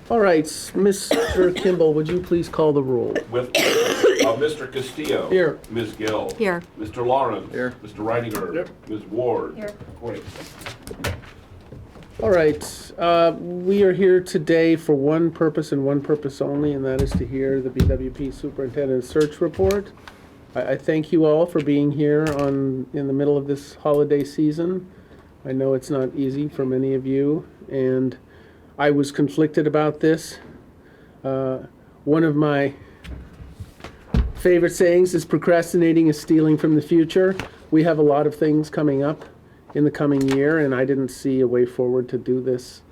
All right, Mr. Kimball, would you please call the roll? With Mr. Castillo. Here. Ms. Gill. Here. Mr. Lawrence. Here. Mr. Reidinger. Yep. Ms. Ward. Here. Wait. All right, we are here today for one purpose and one purpose only, and that is to hear the BWP Superintendent Search Report. I thank you all for being here in the middle of this holiday season. I know it's not easy for many of you, and I was conflicted about this. One of my favorite sayings is procrastinating is stealing from the future. We have a lot of things coming up in the coming year, and I didn't see a way forward to do this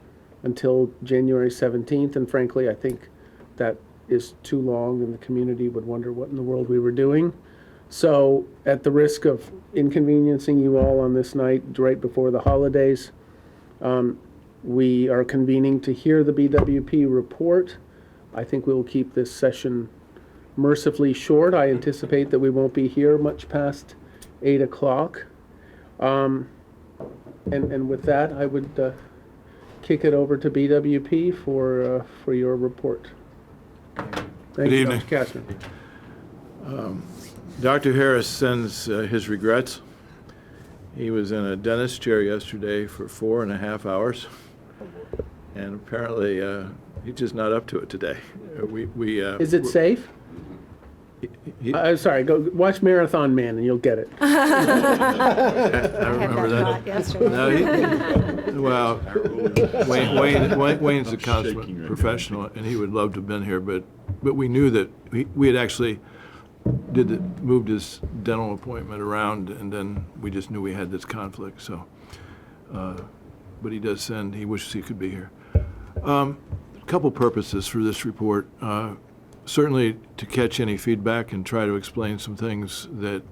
until January 17th, and frankly, I think that is too long, and the community would wonder what in the world we were doing. So, at the risk of inconveniencing you all on this night, right before the holidays, we are convening to hear the BWP report. I think we'll keep this session mercifully short. I anticipate that we won't be here much past 8 o'clock. And with that, I would kick it over to BWP for your report. Thank you, evening. Dr. Kastner. Dr. Harris sends his regrets. He was in a dentist chair yesterday for 4.5 hours, and apparently he's just not up to it today. Is it safe? I'm sorry, go watch Marathon Man and you'll get it. I remember that. No, well, Wayne's a consummate professional, and he would love to have been here, but we knew that we had actually moved his dental appointment around, and then we just knew we had this conflict. So, but he does send. He wishes he could be here. A couple purposes for this report. Certainly to catch any feedback and try to explain some things that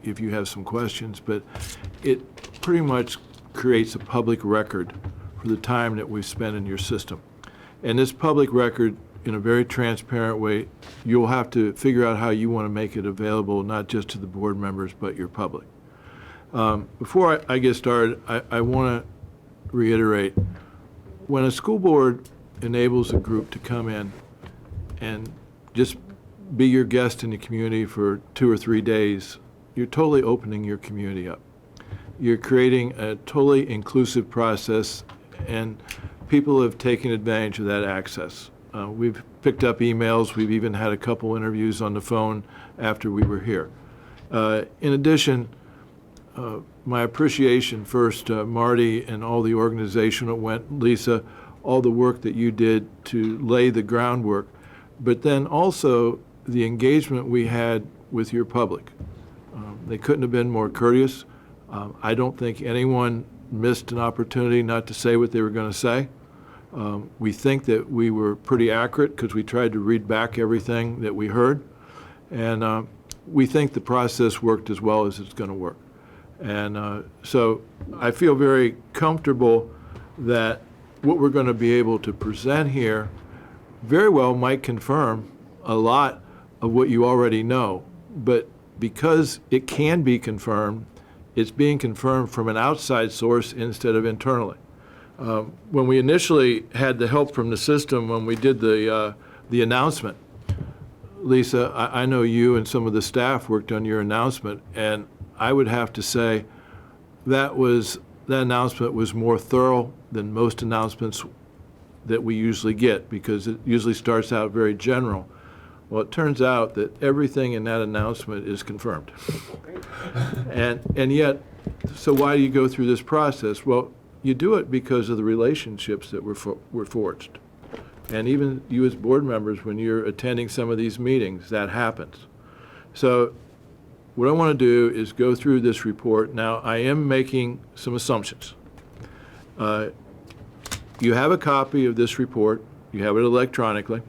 if you have some questions, but it pretty much creates a public record for the time that we've spent in your system. And this public record, in a very transparent way, you'll have to figure out how you want to make it available, not just to the board members, but your public. Before I get started, I want to reiterate, when a school board enables a group to come in and just be your guest in the community for 2 or 3 days, you're totally opening your community up. You're creating a totally inclusive process, and people have taken advantage of that access. We've picked up emails. We've even had a couple interviews on the phone after we were here. In addition, my appreciation first, Marty and all the organization that went, Lisa, all the work that you did to lay the groundwork, but then also the engagement we had with your public. They couldn't have been more courteous. I don't think anyone missed an opportunity not to say what they were going to say. We think that we were pretty accurate because we tried to read back everything that we heard. And we think the process worked as well as it's going to work. And so I feel very comfortable that what we're going to be able to present here very well might confirm a lot of what you already know. But because it can be confirmed, it's being confirmed from an outside source instead of internally. When we initially had the help from the system, when we did the announcement, Lisa, I know you and some of the staff worked on your announcement, and I would have to say that announcement was more thorough than most announcements that we usually get, because it usually starts out very general. Well, it turns out that everything in that announcement is confirmed. And yet, so why do you go through this process? Well, you do it because of the relationships that were forged. And even you as board members, when you're attending some of these meetings, that happens. So what I want to do is go through this report. Now, I am making some assumptions. You have a copy of this report. You have it electronically.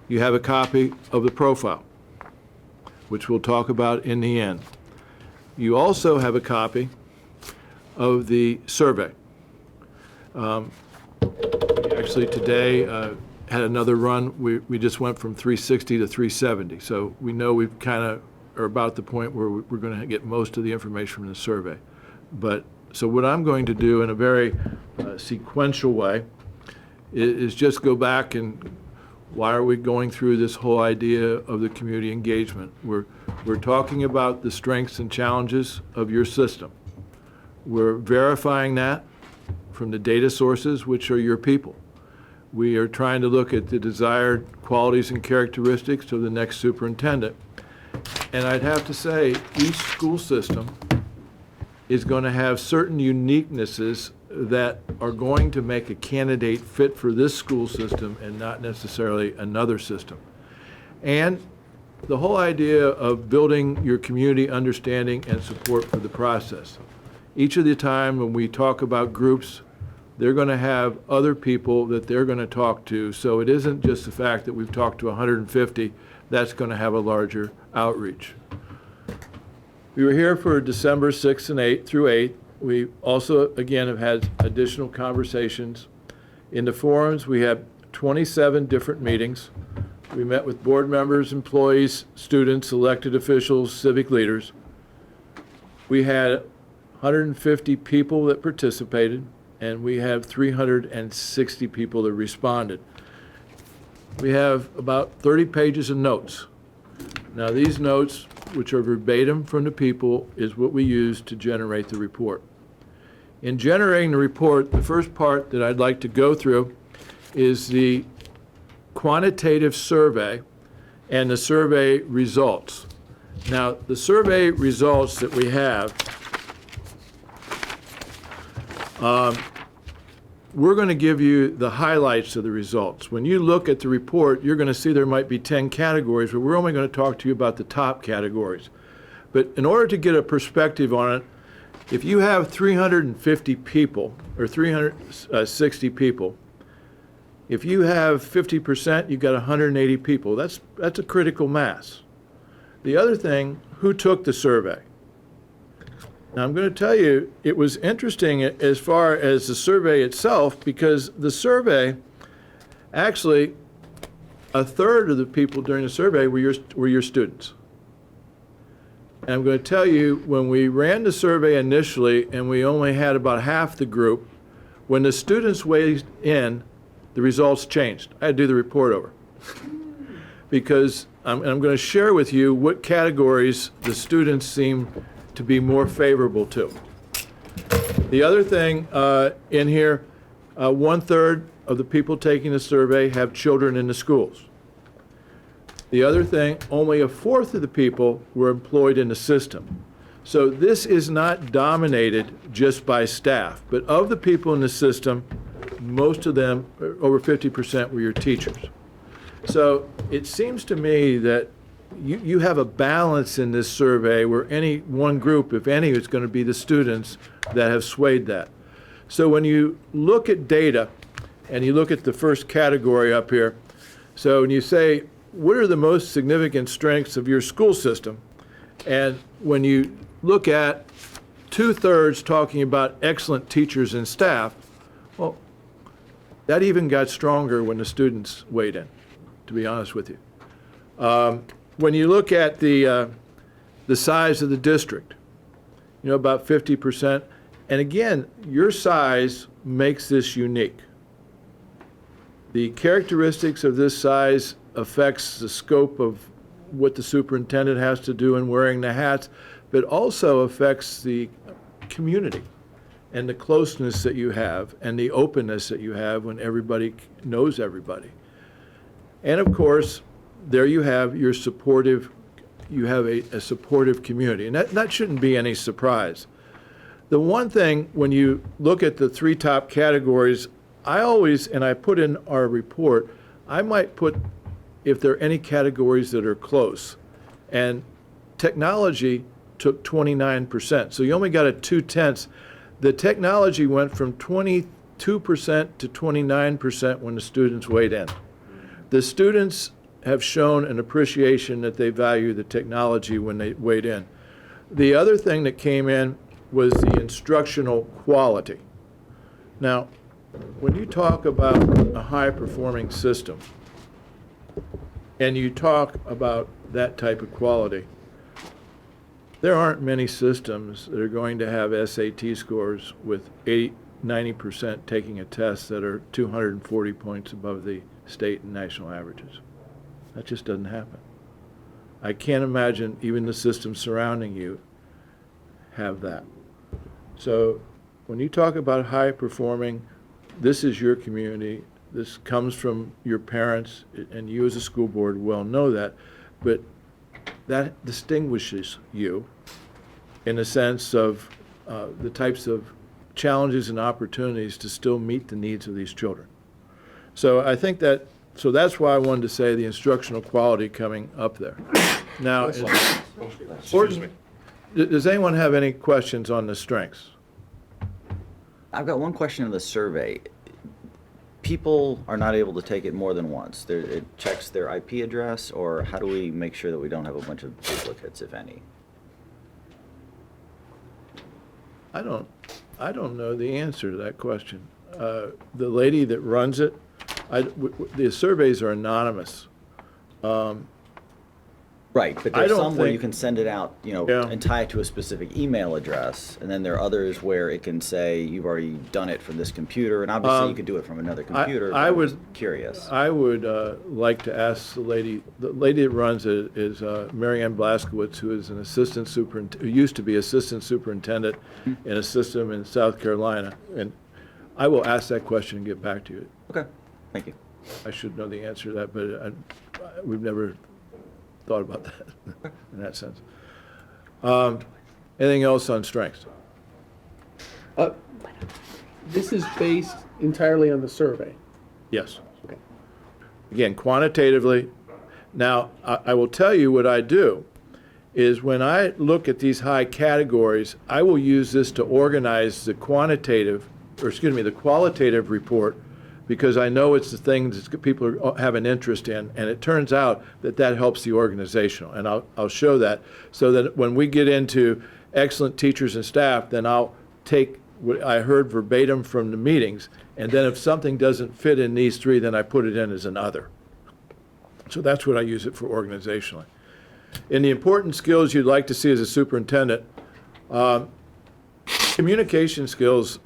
You have a copy of the profile, which we'll talk about in the end. You also have a copy of the survey. Actually, today had another run. We just went from 360 to 370. So we know we've kind of are about the point where we're going to get most of the information from the survey. But so what I'm going to do in a very sequential way is just go back and why are we going through this whole idea of the community engagement? We're talking about the strengths and challenges of your system. We're verifying that from the data sources, which are your people. We are trying to look at the desired qualities and characteristics of the next superintendent. And I'd have to say, each school system is going to have certain uniquenesses that are going to make a candidate fit for this school system and not necessarily another system. And the whole idea of building your community understanding and support for the process. Each of the time when we talk about groups, they're going to have other people that they're going to talk to. So it isn't just the fact that we've talked to 150, that's going to have a larger outreach. We were here for December 6th and 8th through 8th. We also, again, have had additional conversations. In the forums, we had 27 different meetings. We met with board members, employees, students, elected officials, civic leaders. We had 150 people that participated, and we have 360 people that responded. We have about 30 pages of notes. Now, these notes, which are verbatim from the people, is what we use to generate the report. In generating the report, the first part that I'd like to go through is the quantitative survey and the survey results. Now, the survey results that we have, we're going to give you the highlights of the results. When you look at the report, you're going to see there might be 10 categories, but we're only going to talk to you about the top categories. But in order to get a perspective on it, if you have 350 people, or 360 people, if you have 50%, you've got 180 people. That's a critical mass. The other thing, who took the survey? Now, I'm going to tell you, it was interesting as far as the survey itself, because the survey, actually, a third of the people during the survey were your students. And I'm going to tell you, when we ran the survey initially, and we only had about half the group, when the students weighed in, the results changed. I had to do the report over. Because I'm going to share with you what categories the students seem to be more favorable to. The other thing in here, 1/3 of the people taking the survey have children in the schools. The other thing, only 1/4 of the people were employed in the system. So this is not dominated just by staff, but of the people in the system, most of them, over 50%, were your teachers. So it seems to me that you have a balance in this survey where any one group, if any, is going to be the students that have swayed that. So when you look at data, and you look at the first category up here, so when you say, what are the most significant strengths of your school system? And when you look at 2/3 talking about excellent teachers and staff, well, that even got stronger when the students weighed in, to be honest with you. When you look at the size of the district, about 50%, and again, your size makes this unique. The characteristics of this size affects the scope of what the superintendent has to do in wearing the hats, but also affects the community and the closeness that you have and the openness that you have when everybody knows everybody. And of course, there you have your supportive, you have a supportive community. And that shouldn't be any surprise. The one thing, when you look at the 3 top categories, I always, and I put in our report, I might put if there are any categories that are close. And technology took 29%. So you only got a 2/10. The technology went from 22% to 29% when the students weighed in. The students have shown an appreciation that they value the technology when they weighed in. The other thing that came in was the instructional quality. Now, when you talk about a high-performing system, and you talk about that type of quality, there aren't many systems that are going to have SAT scores with 90% taking a test that are 240 points above the state and national averages. That just doesn't happen. I can't imagine even the systems surrounding you have that. So when you talk about high performing, this is your community. This comes from your parents, and you as a school board well know that, but that distinguishes you in the sense of the types of challenges and opportunities to still meet the needs of these children. So I think that, so that's why I wanted to say the instructional quality coming up there. Now, Excuse me. does anyone have any questions on the strengths? I've got one question in the survey. People are not able to take it more than once. It checks their IP address, or how do we make sure that we don't have a bunch of duplicates, if any? I don't know the answer to that question. The lady that runs it, the surveys are anonymous. Right, but I there's don't some where you think- can send it out, Yeah. and tie it to a specific email address, and then there are others where it can say you've already done it from this computer, and obviously you could do it from another computer. I but would- I'm curious. I would like to ask the lady that runs it is Mary Ann Blaskowitz, who is an assistant superintendent, who used to be assistant superintendent in a system in South Carolina. And I will ask that question and get back to you. Okay, thank you. I should know the answer to that, but we've never thought about that in that sense. Anything else on strengths? This is based entirely on the survey. Yes. Okay. Again, quantitatively. Now, I will tell you what I do is when I look at these high categories, I will use this to organize the the qualitative report, because I know it's the things that people have an interest in, and it turns out that that helps the organizational, and I'll show that, so that when we get into excellent teachers and staff, then I'll take what I heard verbatim from the meetings, and then if something doesn't fit in these three, then I put it in as an other. So that's what I use it for organizationally. In the important skills you'd like to see as a superintendent, communication skills,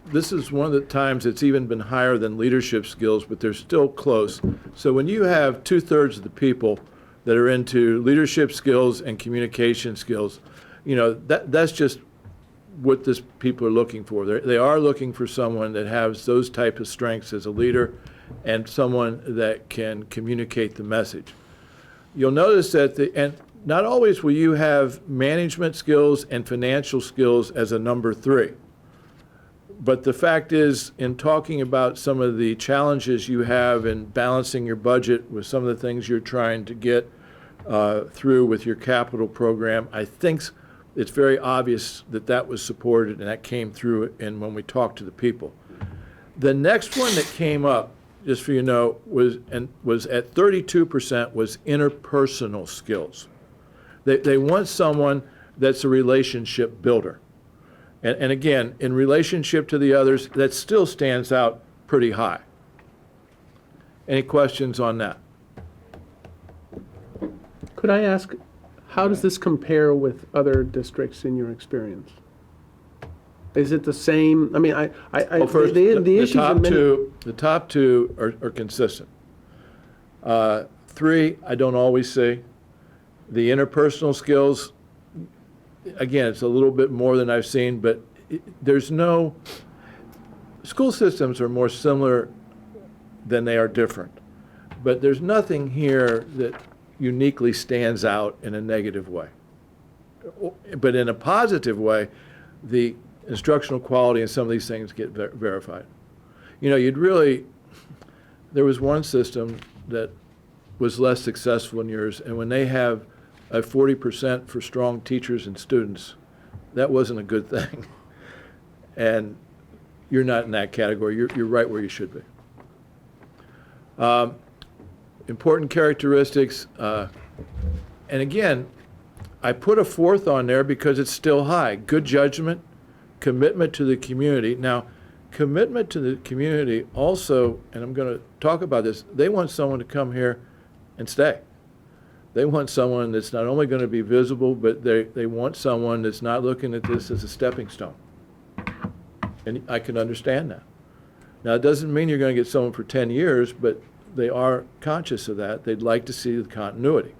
this is one of the times it's even been higher than leadership skills, but they're still close. So when you have 2/3 of the people that are into leadership skills and communication skills, that's just what this people are looking for. They are looking for someone that has those type of strengths as a leader and someone that can communicate the message. You'll notice that and not always will you have management skills and financial skills as a number 3. But the fact is, in talking about some of the challenges you have in balancing your budget with some of the things you're trying to get through with your capital program, I think it's very obvious that that was supported and that came through when we talked to the people. The next one that came up, just for you to know, was at 32% was interpersonal skills. They want someone that's a relationship builder. And again, in relationship to the others, that still stands out pretty high. Any questions on that? Could I ask, how does this compare with other districts in your experience? Is it the same? I mean, Well, first, the the issues top in many- the top two are consistent. 3, I don't always see. The interpersonal skills, again, it's a little bit more than I've seen, but school systems are more similar than they are different. But there's nothing here that uniquely stands out in a negative way. But in a positive way, the instructional quality and some of these things get verified. There was one system that was less successful than yours, and when they have a 40% for strong teachers and students, that wasn't a good thing. And you're not in that category. You're right where you should be. Important characteristics, and again, I put a 4th on there because it's still high. Good judgment, commitment to the community. Now, commitment to the community also, and I'm going to talk about this, they want someone to come here and stay. They want someone that's not only going to be visible, but they want someone that's not looking at this as a stepping stone. And I can understand that. Now, it doesn't mean you're going to get someone for 10 years, but they are conscious of that. They'd like to see the continuity.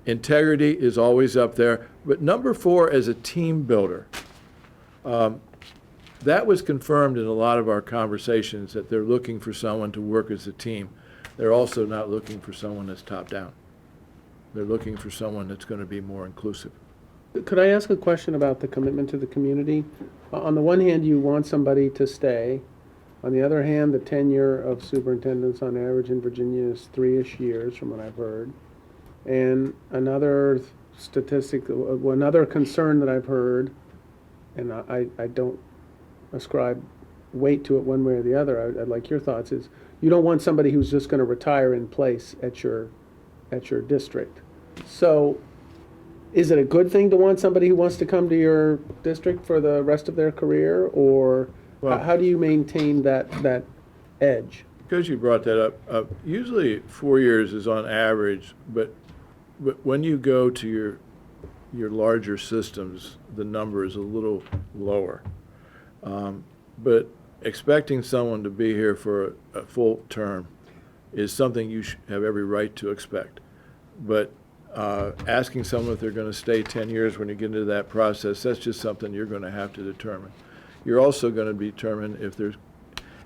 Integrity is always up there. But number 4, as a team builder, that was confirmed in a lot of our conversations, that they're looking for someone to work as a team. They're also not looking for someone that's top-down. They're looking for someone that's going to be more inclusive. Could I ask a question about the commitment to the community? On the one hand, you want somebody to stay. On the other hand, the tenure of superintendents on average in Virginia is 3-ish years, from what I've heard. And another statistic, another concern that I've heard, and I don't ascribe weight to it one way or the other, I'd like your thoughts, is you don't want somebody who's just going to retire in place at your district. So is it a good thing to want somebody who wants to come to your district for the rest of their career, or Well- how do you maintain that edge? Because you brought that up, usually 4 years is on average, but when you go to your larger systems, the number is a little lower. But expecting someone to be here for a full term is something you have every right to expect. But asking someone if they're going to stay 10 years when you get into that process, that's just something you're going to have to determine. You're also going to determine if there's,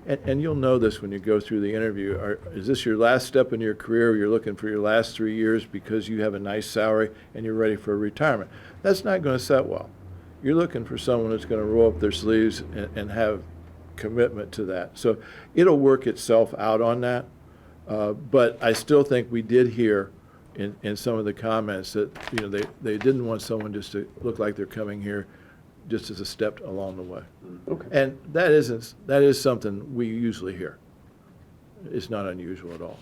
and you'll know this when you go through the interview, is this your last step in your career? You're looking for your last 3 years because you have a nice salary and you're ready for retirement. That's not going to set well. You're looking for someone that's going to roll up their sleeves and have commitment to that. So it'll work itself out on that. But I still think we did hear in some of the comments that they didn't want someone just to look like they're coming here just as a step along the way. Okay. And that is something we usually hear. It's not unusual at all.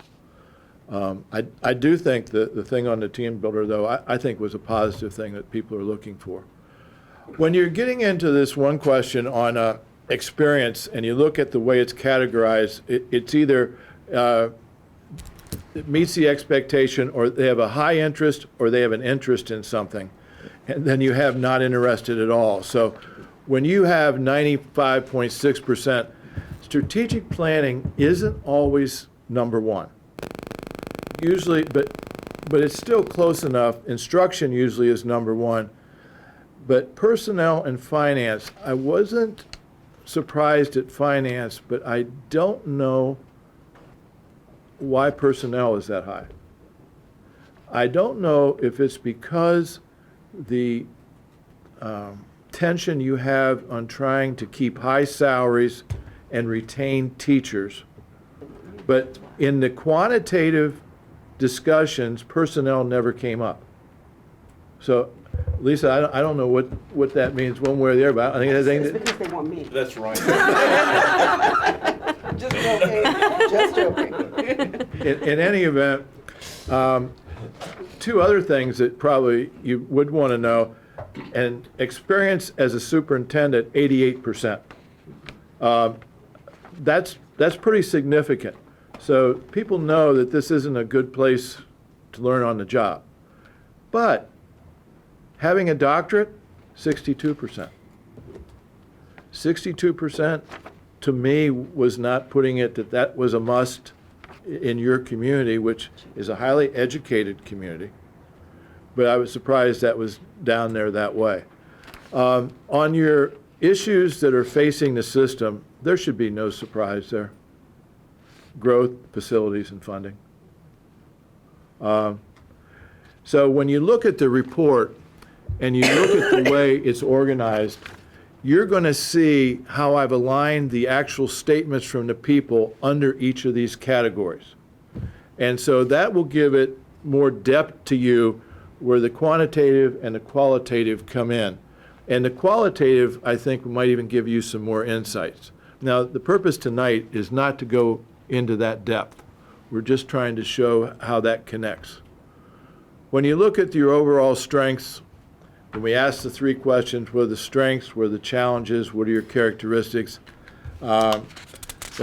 I do think the thing on the team builder, though, I think was a positive thing that people are looking for. When you're getting into this one question on experience, and you look at the way it's categorized, it's either it meets the expectation, or they have a high interest, or they have an interest in something. And then you have not interested at all. So when you have 95.6%, strategic planning isn't always number 1. Usually, but it's still close enough. Instruction usually is number 1. But personnel and finance, I wasn't surprised at finance, but I don't know why personnel is that high. I don't know if it's because the tension you have on trying to keep high salaries and retain teachers. But in the quantitative discussions, personnel never came up. So, Lisa, I don't know what that means one way or the other, but I think it has It's anything. because they want me. That's right. Just joking, just joking. In any event, 2 other things that probably you would want to know, and experience as a superintendent, 88%. That's pretty significant. So people know that this isn't a good place to learn on the job. But having a doctorate, 62%. 62% to me was not putting it that was a must in your community, which is a highly educated community. But I was surprised that was down there that way. On your issues that are facing the system, there should be no surprise there. Growth, facilities, and funding. So when you look at the report and you look at the way it's organized, you're going to see how I've aligned the actual statements from the people under each of these categories. And so that will give it more depth to you where the quantitative and the qualitative come in. And the qualitative, I think, might even give you some more insights. Now, the purpose tonight is not to go into that depth. We're just trying to show how that connects. When you look at your overall strengths, when we ask the 3 questions, what are the strengths, what are the challenges, what are your characteristics, the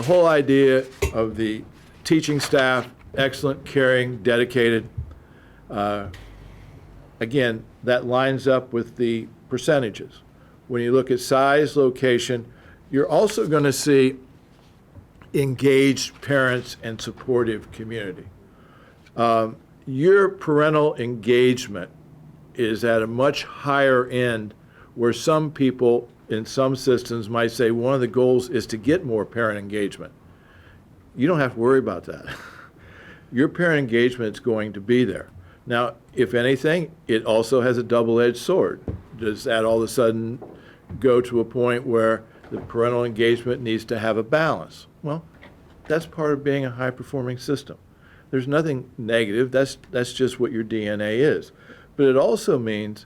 whole idea of the teaching staff, excellent, caring, dedicated, again, that lines up with the percentages. When you look at size, location, You're also going to see engaged parents and supportive community. Your parental engagement is at a much higher end, where some people in some systems might say one of the goals is to get more parent engagement. You don't have to worry about that. Your parent engagement is going to be there. Now, if anything, it also has a double-edged sword. Does that all of a sudden go to a point where the parental engagement needs to have a balance? Well, that's part of being a high-performing system. There's nothing negative. That's just what your DNA is. But it also means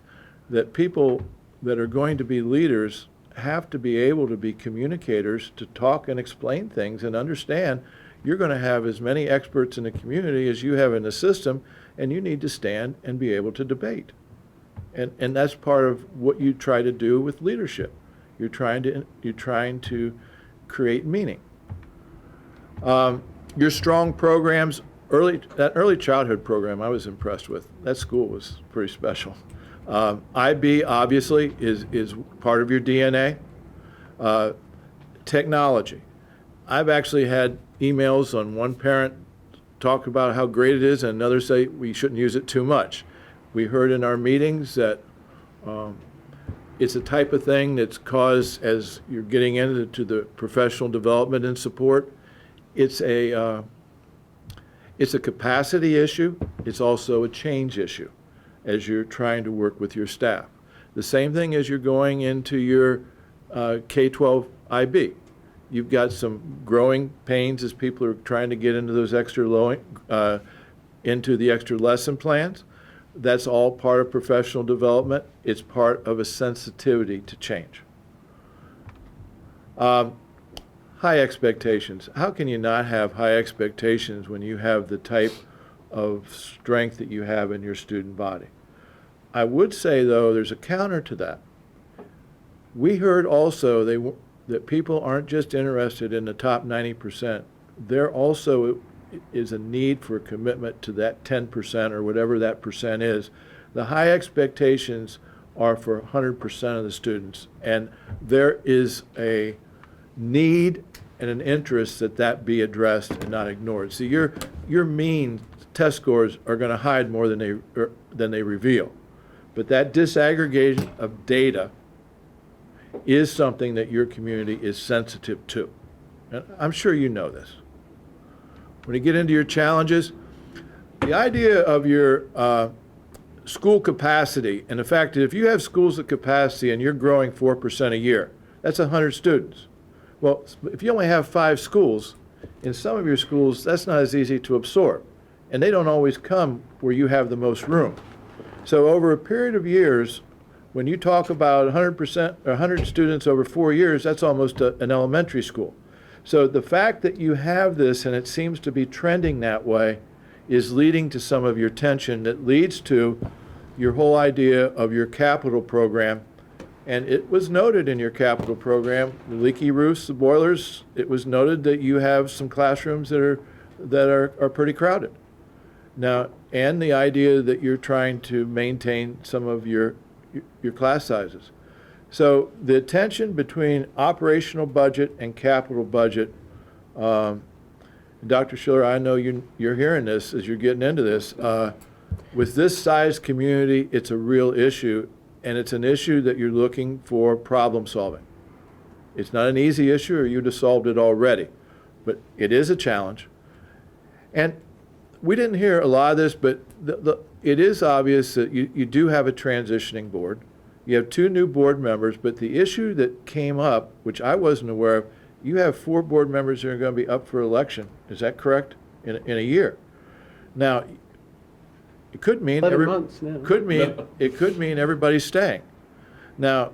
that people that are going to be leaders have to be able to be communicators, to talk and explain things and understand you're going to have as many experts in the community as you have in the system, and you need to stand and be able to debate. And that's part of what you try to do with leadership. You're trying to create meaning. Your strong programs, that early childhood program I was impressed with. That school was pretty special. IB obviously is part of your DNA. Technology. I've actually had emails on one parent talk about how great it is, and another say we shouldn't use it too much. We heard in our meetings that it's a type of thing that's caused, as you're getting into the professional development and support, it's a capacity issue. It's also a change issue as you're trying to work with your staff. The same thing as you're going into your K-12 IB. You've got some growing pains as people are trying to get into those into the extra lesson plans. That's all part of professional development. It's part of a sensitivity to change. High expectations. How can you not have high expectations when you have the type of strength that you have in your student body? I would say, though, there's a counter to that. We heard also that people aren't just interested in the top 90%. There also is a need for a commitment to that 10% or whatever that percent is. The high expectations are for 100% of the students, and there is a need and an interest that be addressed and not ignored. So your mean test scores are going to hide more than they reveal. But that disaggregation of data is something that your community is sensitive to. And I'm sure you know this. When you get into your challenges, the idea of your school capacity, and the fact that if you have schools at capacity and you're growing 4% a year, that's 100 students. Well, if you only have 5 schools, in some of your schools, that's not as easy to absorb. And they don't always come where you have the most room. So over a period of years, when you talk about 100%, 100 students over 4 years, that's almost an elementary school. So the fact that you have this, and it seems to be trending that way, is leading to some of your tension that leads to your whole idea of your capital program. And it was noted in your capital program, the leaky roofs, the boilers, it was noted that you have some classrooms that are pretty crowded. Now, and the idea that you're trying to maintain some of your class sizes. So the tension between operational budget and capital budget, Dr. Schiller, I know you're hearing this as you're getting into this. With this size community, it's a real issue, and it's an issue that you're looking for problem solving. It's not an easy issue, or you'd have solved it already, but it is a challenge. And we didn't hear a lot of this, but it is obvious that you do have a transitioning board. You have 2 new board members, but the issue that came up, which I wasn't aware of, you have 4 board members that are going to be up for election. Is that correct? In a year. Now, it could mean 11 months now. It could mean everybody's staying. Now,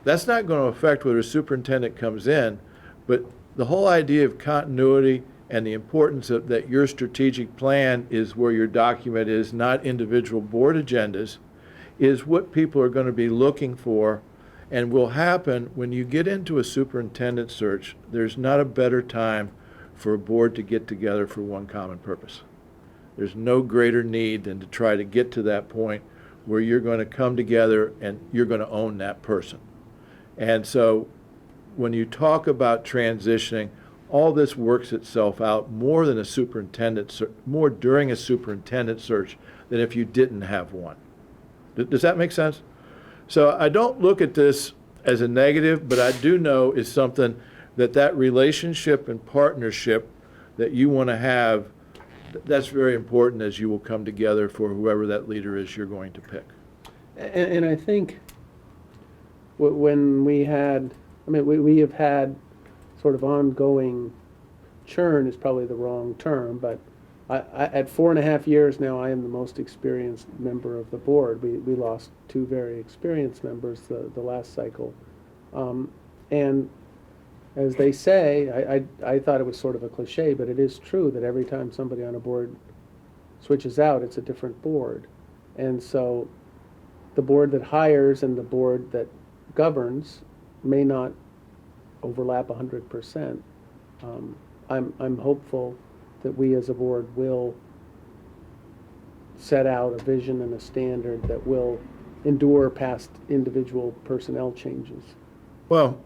that's not going to affect whether a superintendent comes in, but the whole idea of continuity and the importance of that your strategic plan is where your document is, not individual board agendas, is what people are going to be looking for, and will happen when you get into a superintendent search. There's not a better time for a board to get together for one common purpose. There's no greater need than to try to get to that point where you're going to come together and you're going to own that person. And so when you talk about transitioning, all this works itself out more than a superintendent, more during a superintendent search than if you didn't have one. Does that make sense? So I don't look at this as a negative, but I do know is something that relationship and partnership that you want to have, that's very important as you will come together for whoever that leader is you're going to pick. And I think when we had, I mean, we have had sort of ongoing churn is probably the wrong term, but at 4.5 years now, I am the most experienced member of the board. We lost 2 very experienced members the last cycle. And as they say, I thought it was sort of a cliche, but it is true that every time somebody on a board switches out, it's a different board. And so the board that hires and the board that governs may not overlap 100%. I'm hopeful that we as a board will set out a vision and a standard that will endure past individual personnel changes. Well,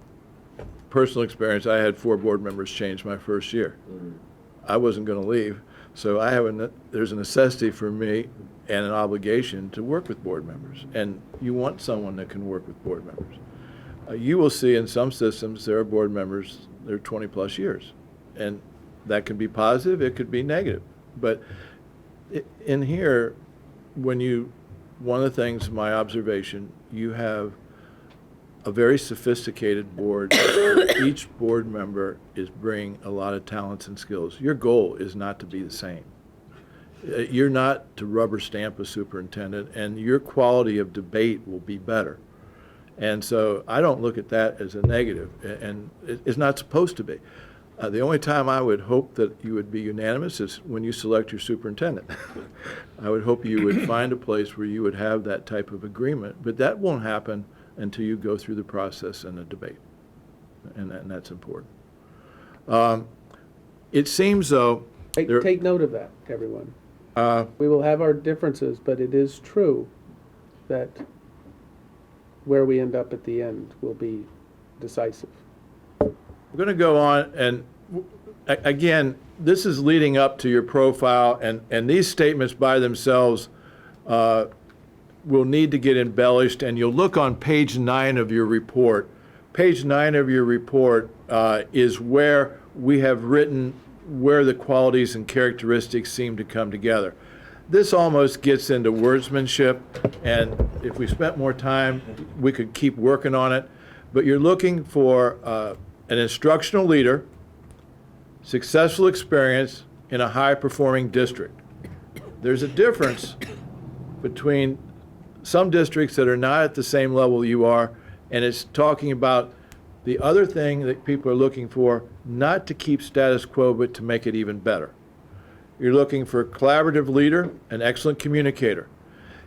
personal experience, I had 4 board members change my first year. I wasn't going to leave, so there's a necessity for me and an obligation to work with board members. And you want someone that can work with board members. You will see in some systems there are board members, they're 20 plus years. And that can be positive, it could be negative. But in here, one of the things, my observation, you have a very sophisticated board. Each board member is bringing a lot of talents and skills. Your goal is not to be the same. You're not to rubber stamp a superintendent, and your quality of debate will be better. And so I don't look at that as a negative, and it's not supposed to be. The only time I would hope that you would be unanimous is when you select your superintendent. I would hope you would find a place where you would have that type of agreement, but that won't happen until you go through the process and the debate, and that's important. It seems, though... Take note of that, everyone. We will have our differences, but it is true that where we end up at the end will be decisive. We're going to go on, and again, this is leading up to your profile, and these statements by themselves will need to get embellished, and you'll look on page 9 of your report. Page 9 of your report is where we have written where the qualities and characteristics seem to come together. This almost gets into wordsmanship, and if we spent more time, we could keep working on it. But you're looking for an instructional leader, successful experience in a high-performing district. There's a difference between some districts that are not at the same level you are, and it's talking about the other thing that people are looking for, not to keep status quo, but to make it even better. You're looking for a collaborative leader, an excellent communicator.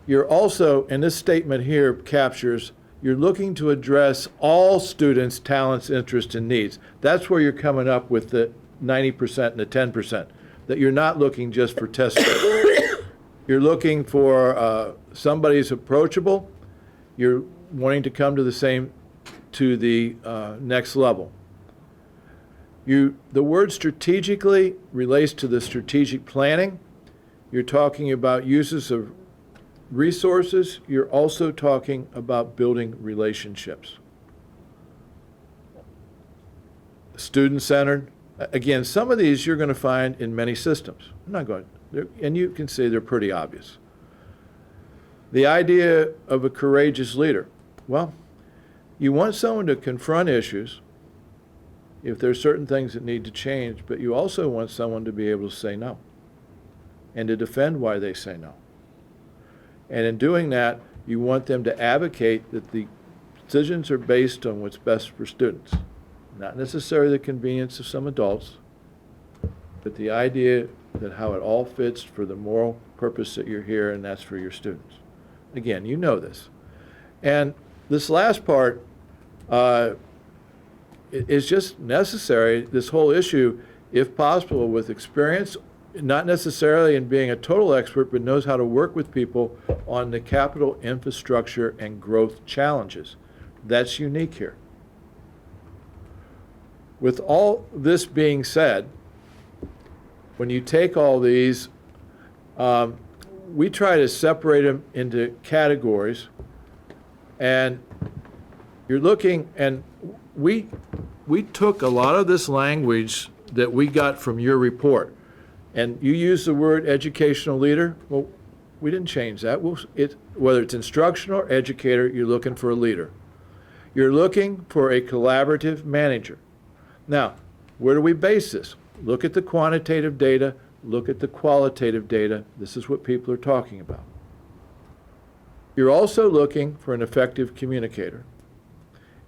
You're also, and this statement here captures, you're looking to address all students' talents, interests, and needs. That's where you're coming up with the 90% and the 10%, that you're not looking just for test scores. You're looking for somebody who's approachable. You're wanting to come to the next level. The word strategically relates to the strategic planning. You're talking about uses of resources. You're also talking about building relationships. Student-centered. Again, some of these you're going to find in many systems. I'm not going, and you can see they're pretty obvious. The idea of a courageous leader. Well, you want someone to confront issues if there's certain things that need to change, but you also want someone to be able to say no and to defend why they say no. And in doing that, you want them to advocate that the decisions are based on what's best for students, not necessarily the convenience of some adults, but the idea that how it all fits for the moral purpose that you're here, and that's for your students. Again, you know this. And this last part is just necessary, this whole issue, if possible, with experience, not necessarily in being a total expert, but knows how to work with people on the capital infrastructure and growth challenges. That's unique here. with all this being said, when you take all these, we try to separate them into categories, and you're looking, and we took a lot of this language that we got from your report, and you use the word educational leader. Well, we didn't change that. Whether it's instructional or educator, you're looking for a leader. You're looking for a collaborative manager. Now, where do we base this? Look at the quantitative data, look at the qualitative data. This is what people are talking about. You're also looking for an effective communicator.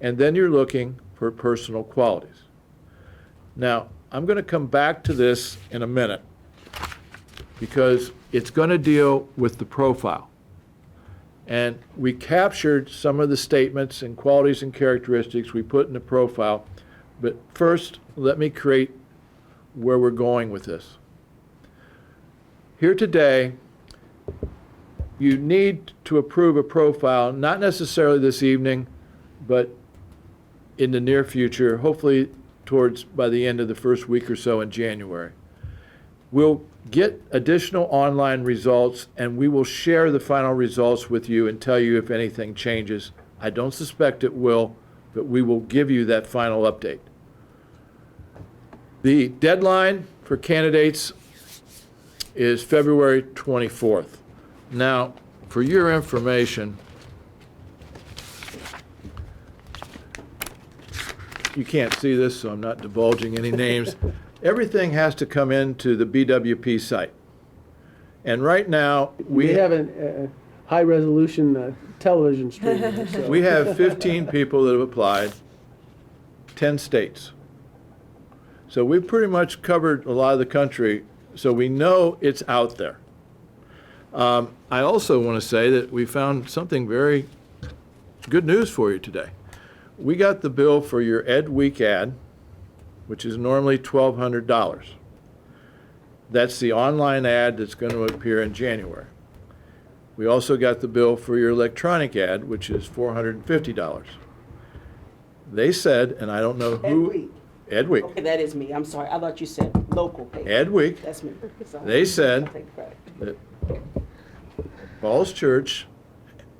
And then you're looking for personal qualities. Now, I'm going to come back to this in a minute because it's going to deal with the profile. And we captured some of the statements and qualities and characteristics we put in the profile. But first, let me create where we're going with this. Here today, you need to approve a profile, not necessarily this evening, but in the near future, hopefully by the end of the first week or so in January. We'll get additional online results, and we will share the final results with you and tell you if anything changes. I don't suspect it will, but we will give you that final update. The deadline for candidates is February 24th. Now, for your information, you can't see this, so I'm not divulging any names. Everything has to come into the BWP site. And right now, We have a high-resolution television stream there, so. we have 15 people that have applied, 10 states. So we've pretty much covered a lot of the country, so we know it's out there. I also want to say that we found something very good news for you today. We got the bill for your Ed Week ad, which is normally $1,200. That's the online ad that's going to appear in January. We also got the bill for your electronic ad, which is $450. They said, and I don't know who. Ed Week. Ed Week. Okay, that is me. I'm sorry. I thought you said local paper. Ed Week. That's me. Sorry. They said I'll take credit. that Falls Church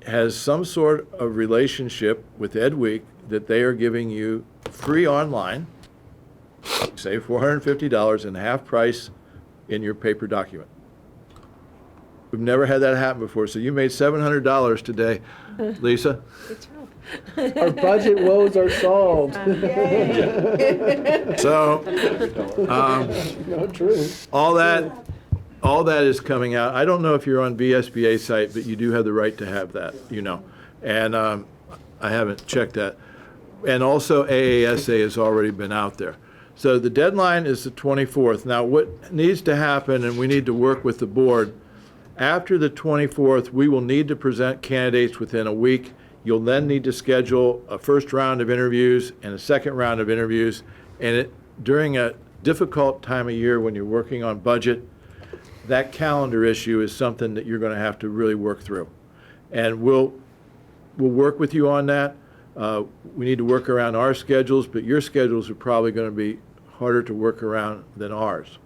has some sort of relationship with Ed Week that they are giving you free online, say $450 and half price in your paper document. We've never had that happen before, so you made $700 today, Lisa. Our budget woes are solved. So, No, true. all that is coming out. I don't know if you're on VSBA site, but you do have the right to have that, you know. And I haven't checked that. And also AASA has already been out there. So the deadline is the 24th. Now what needs to happen, and we need to work with the board, after the 24th, we will need to present candidates within a week. You'll then need to schedule a first round of interviews and a second round of interviews. And during a difficult time of year when you're working on budget, that calendar issue is something that you're going to have to really work through. And we'll work with you on that. We need to work around our schedules, but your schedules are probably going to be harder to work around than ours.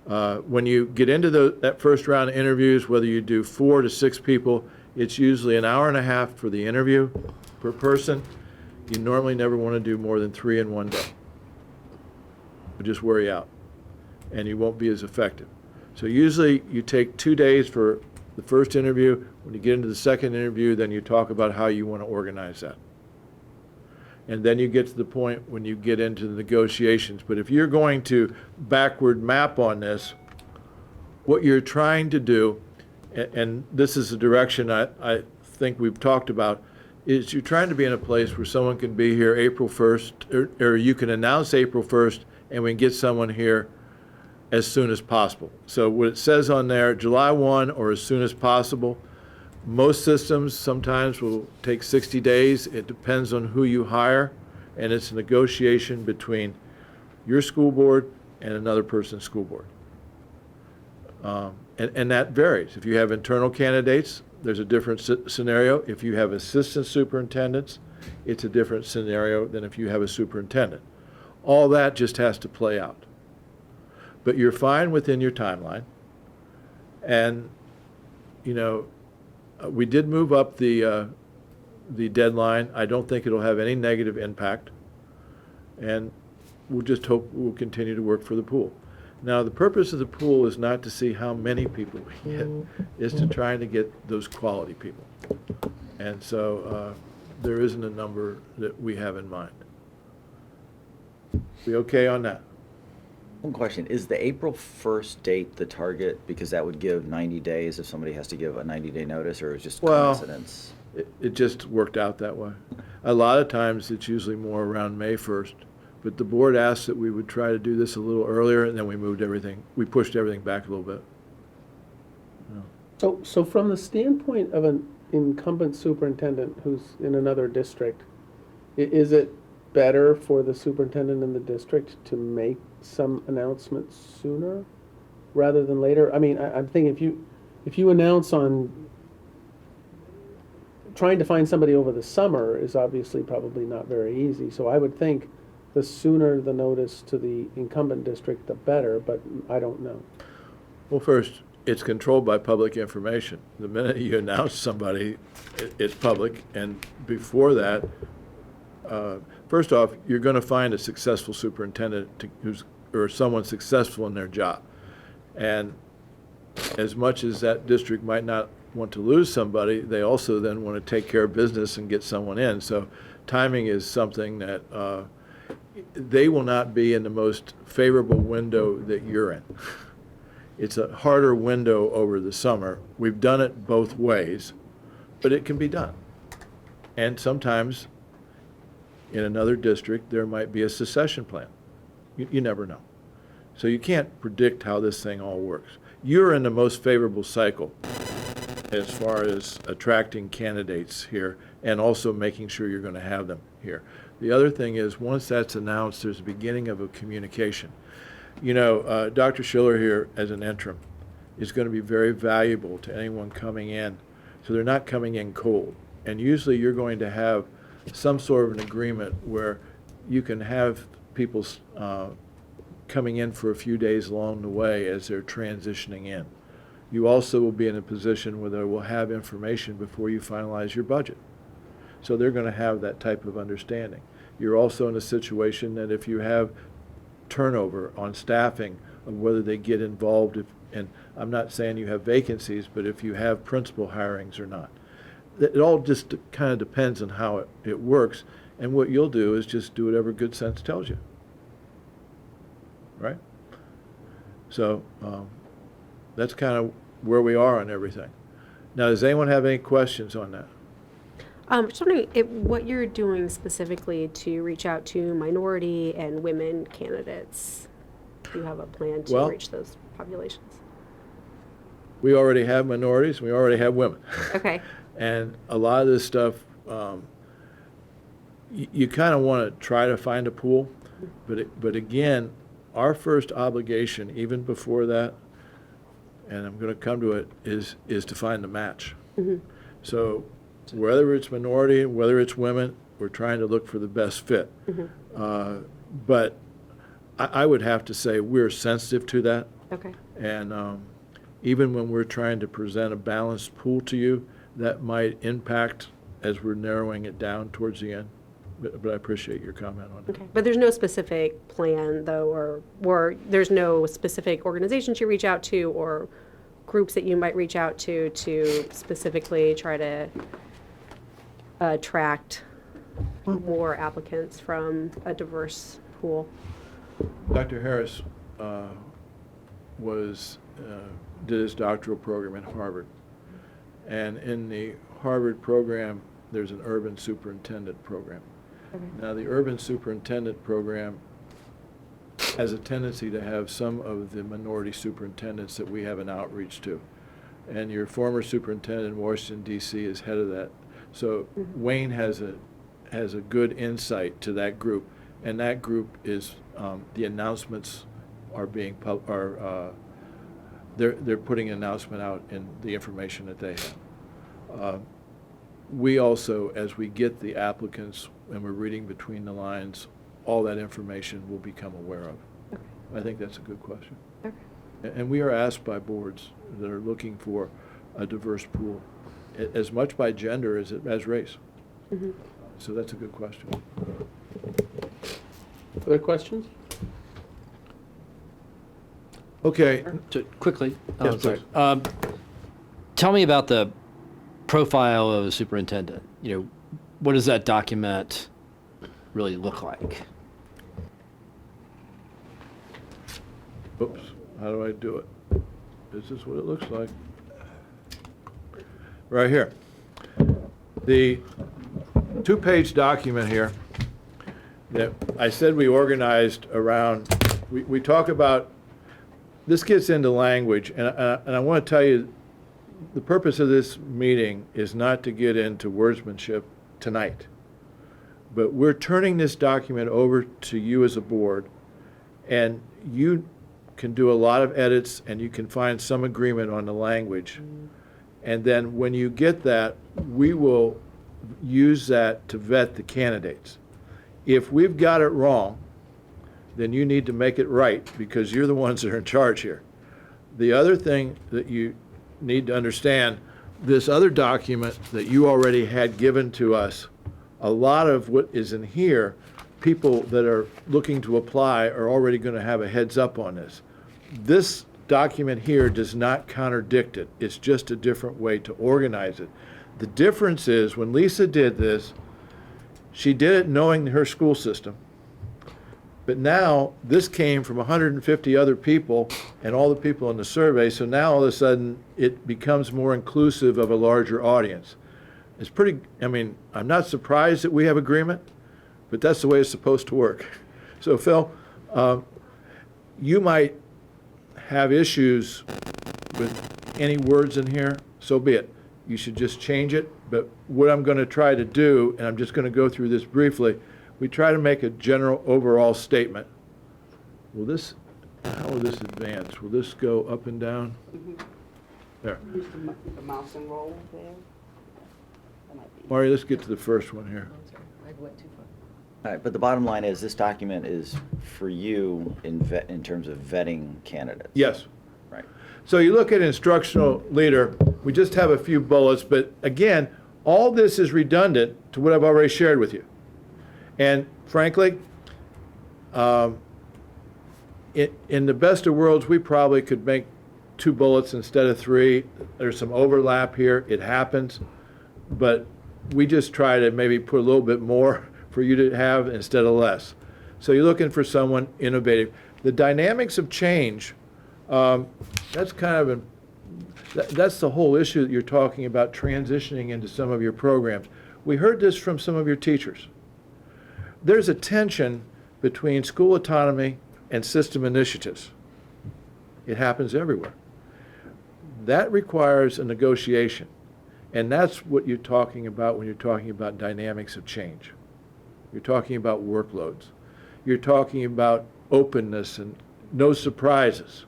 When you get into that first round of interviews, whether you do 4 to 6 people, it's usually an hour and a half for the interview per person. You normally never want to do more than 3 in one day. It'll just wear you out, and you won't be as effective. So usually you take 2 days for the first interview. When you get into the second interview, then you talk about how you want to organize that. And then you get to the point when you get into the negotiations. But if you're going to backward map on this, what you're trying to do, and this is the direction I think we've talked about, is you're trying to be in a place where someone can be here April 1st, or you can announce April 1st, and we can get someone here as soon as possible. So what it says on there, July 1 or as soon as possible. Most systems sometimes will take 60 days. It depends on who you hire, and it's a negotiation between your school board and another person's school board. And that varies. If you have internal candidates, there's a different scenario. If you have assistant superintendents, it's a different scenario than if you have a superintendent. All that just has to play out. But you're fine within your timeline. And, you know, we did move up the deadline. I don't think it'll have any negative impact. And we'll just hope we'll continue to work for the pool. Now, the purpose of the pool is not to see how many people we get, is to try to get those quality people. And so there isn't a number that we have in mind. We okay on that? One question, is the April 1st date the target? Because that would give 90 days if somebody has to give a 90-day notice, or is it just Well, coincidence? It just worked out that way. A lot of times, it's usually more around May 1st. But the board asked that we would try to do this a little earlier, and then we pushed everything back a little bit. So from the standpoint of an incumbent superintendent who's in another district, is it better for the superintendent in the district to make some announcements sooner rather than later? I mean, I'm thinking if you announce on, trying to find somebody over the summer is obviously probably not very easy. So I would think the sooner the notice to the incumbent district, the better, but I don't know. Well, first, it's controlled by public information. The minute you announce somebody, it's public, and before that, first off, you're going to find a successful superintendent or someone successful in their job. And as much as that district might not want to lose somebody, they also then want to take care of business and get someone in. So timing is something that they will not be in the most favorable window that you're in. It's a harder window over the summer. We've done it both ways, but it can be done. And sometimes in another district, there might be a succession plan. You never know. So you can't predict how this thing all works. You're in the most favorable cycle as far as attracting candidates here and also making sure you're going to have them here. The other thing is, once that's announced, there's a beginning of a communication. You know, Dr. Schiller here as an interim is going to be very valuable to anyone coming in. So they're not coming in cold. And usually you're going to have some sort of an agreement where you can have people coming in for a few days along the way as they're transitioning in. You also will be in a position where they will have information before you finalize your budget. So they're going to have that type of understanding. You're also in a situation that if you have turnover on staffing of whether they get involved, and I'm not saying you have vacancies, but if you have principal hirings or not. It all just kind of depends on how it works, and what you'll do is just do whatever good sense tells you. Right? So that's kind of where we are on everything. Now, does anyone have any questions on that? Just wondering what you're doing specifically to reach out to minority and women candidates. Do you have a plan to Well, reach those populations? We already have minorities, we already have women. Okay. And a lot of this stuff, you kind of want to try to find a pool, but again, our first obligation, even before that, and I'm going to come to it, is to find the match. Mm-hmm. So whether it's minority, whether it's women, we're trying to look for the best fit. Mm-hmm. But I would have to say we're sensitive to that. Okay. And even when we're trying to present a balanced pool to you, that might impact as we're narrowing it down towards the end. But I appreciate your comment on that. Okay. But there's no specific plan, though, or there's no specific organizations you reach out to or groups that you might reach out to specifically try to attract more applicants from a diverse pool. Dr. Harris did his doctoral program at Harvard. And in the Harvard program, there's an urban superintendent program. Okay. Now, the urban superintendent program has a tendency to have some of the minority superintendents that we have an outreach to. And your former superintendent in Washington, D.C. is head of that. So Wayne has a good insight to that group. And that group is, the announcements are being, they're putting an announcement out in the information that they have. We also, as we get the applicants and we're reading between the lines, all that information will become aware of. Okay. I think that's a good question. Okay. And we are asked by boards that are looking for a diverse pool, as much by gender as race. Mhm. So that's a good question. Other questions? Okay, Quickly. Yes, I'm sorry. please. Tell me about the profile of a superintendent. What does that document really look like? oops, how do I do it? This is what it looks like. Right here. The two-page document here that I said we organized around, we talk about, this gets into language, and I want to tell you, the purpose of this meeting is not to get into wordsmanship tonight. But we're turning this document over to you as a board, and you can do a lot of edits, and you can find some agreement on the language. And then when you get that, we will use that to vet the candidates. If we've got it wrong, then you need to make it right, because you're the ones that are in charge here. The other thing that you need to understand, this other document that you already had given to us, a lot of what is in here, people that are looking to apply are already going to have a heads up on this. This document here does not contradict it. It's just a different way to organize it. The difference is, when Lisa did this, she did it knowing her school system. But now, this came from 150 other people and all the people in the survey, so now all of a sudden, it becomes more inclusive of a larger audience. It's pretty, I'm not surprised that we have agreement, but that's the way it's supposed to work. So Phil, you might have issues with any words in here, so be it. You should just change it, but what I'm going to try to do, and I'm just going to go through this briefly, we try to make a general overall statement. How will this advance? Will this go up and down? There. Use the mouse and roll there. That might be- Mari, let's get to the first one here. All right, but the bottom line is, this document is for you in terms of vetting candidates. Yes. Right. So you look at instructional leader, we just have a few bullets, but again, all this is redundant to what I've already shared with you. And frankly, in the best of worlds, we probably could make 2 bullets instead of 3. There's some overlap here, it happens, but we just try to maybe put a little bit more for you to have instead of less. So you're looking for someone innovative. The dynamics of change, that's kind of that's the whole issue that you're talking about, transitioning into some of your programs. We heard this from some of your teachers. There's a tension between school autonomy and system initiatives. It happens everywhere. That requires a negotiation, and that's what you're talking about when you're talking about dynamics of change. You're talking about workloads. You're talking about openness and no surprises,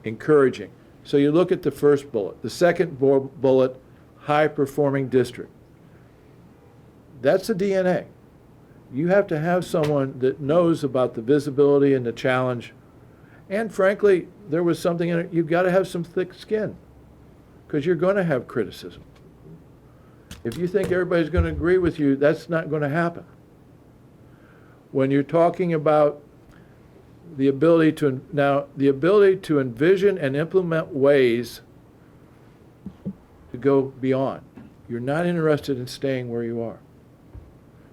encouraging. So you look at the first bullet. The second bullet, high-performing district. That's the DNA. You have to have someone that knows about the visibility and the challenge. And frankly, there was something in it, you've got to have some thick skin, because you're going to have criticism. If you think everybody's going to agree with you, that's not going to happen. When you're talking about the ability to envision and implement ways to go beyond. You're not interested in staying where you are.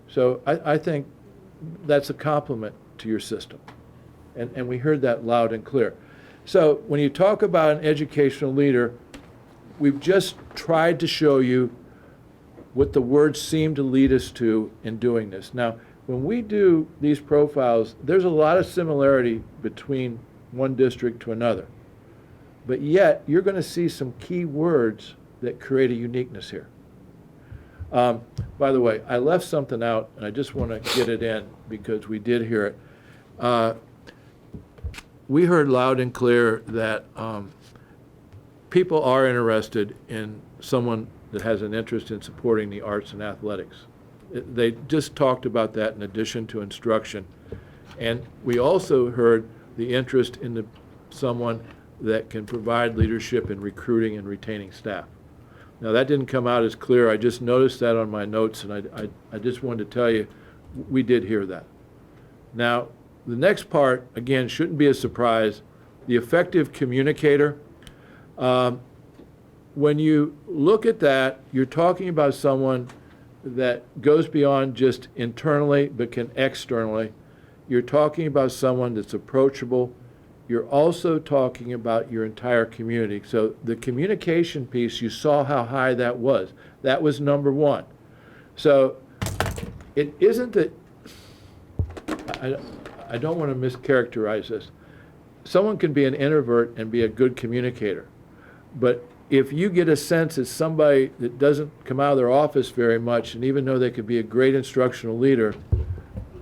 So I think that's a compliment to your system. And we heard that loud and clear. So when you talk about an educational leader, we've just tried to show you what the words seem to lead us to in doing this. Now, when we do these profiles, there's a lot of similarity between one district to another. But yet, you're going to see some key words that create a uniqueness here. By the way, I left something out, and I just want to get it in because we did hear it. We heard loud and clear that people are interested in someone that has an interest in supporting the arts and athletics. They just talked about that in addition to instruction. And we also heard the interest in someone that can provide leadership in recruiting and retaining staff. Now, that didn't come out as clear. I just noticed that on my notes, and I just wanted to tell you, we did hear that. Now, the next part, again, shouldn't be a surprise. The effective communicator. When you look at that, you're talking about someone that goes beyond just internally, but can externally. You're talking about someone that's approachable. You're also talking about your entire community. So the communication piece, you saw how high that was. That was number one. So it isn't that, I don't want to mischaracterize this. Someone can be an introvert and be a good communicator. But if you get a sense that somebody that doesn't come out of their office very much, and even though they could be a great instructional leader,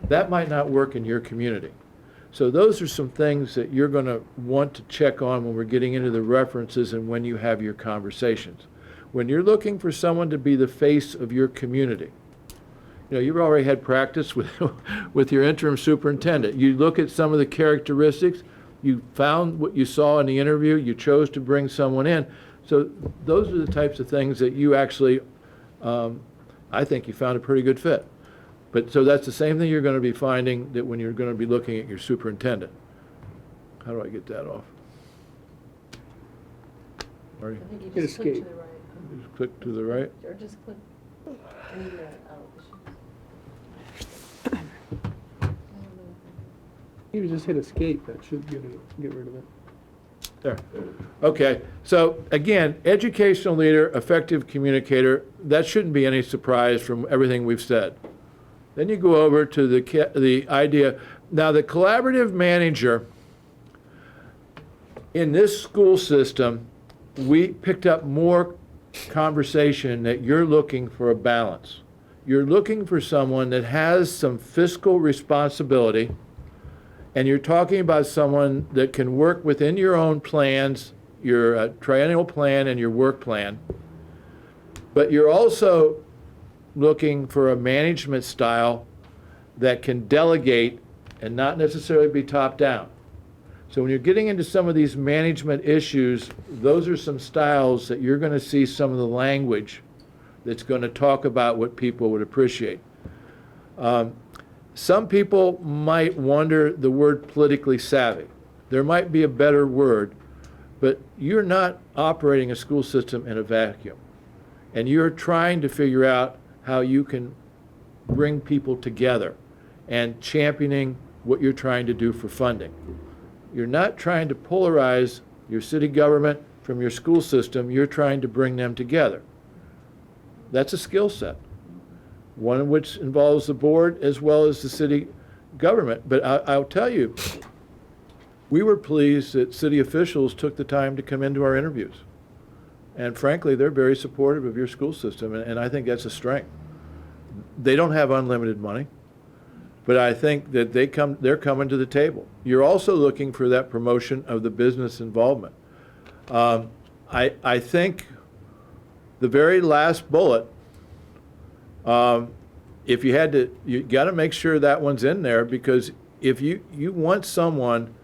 that might not work in your community. So those are some things that you're going to want to check on when we're getting into the references and when you have your conversations. When you're looking for someone to be the face of your community, you know, you've already had practice with your interim superintendent. You look at some of the characteristics, you found what you saw in the interview, you chose to bring someone in. So those are the types of things that you actually, I think you found a pretty good fit. But so that's the same thing you're going to be finding that when you're going to be looking at your superintendent. How do I get that off? Marty, I think you Hit just click to escape. the right. just click to the right. Or just click. I need that out. You just hit escape, that should get rid of it. There. Okay. So again, educational leader, effective communicator, that shouldn't be any surprise from everything we've said. Then you go over to the idea. Now, the collaborative manager in this school system, we picked up more conversation that you're looking for a balance. You're looking for someone that has some fiscal responsibility, and you're talking about someone that can work within your own plans, your triennial plan and your work plan. But you're also looking for a management style that can delegate and not necessarily be top-down. So when you're getting into some of these management issues, those are some styles that you're going to see some of the language that's going to talk about what people would appreciate. Some people might wonder the word politically savvy. There might be a better word, but you're not operating a school system in a vacuum. And you're trying to figure out how you can bring people together and championing what you're trying to do for funding. You're not trying to polarize your city government from your school system. You're trying to bring them together. That's a skill set, one of which involves the board as well as the city government. But I'll tell you, we were pleased that city officials took the time to come into our interviews. And frankly, they're very supportive of your school system, and I think that's a strength. They don't have unlimited money, but I think that they're coming to the table. You're also looking for that promotion of the business involvement. I think the very last bullet, if you had to, you got to make sure that one's in there, because if you want someone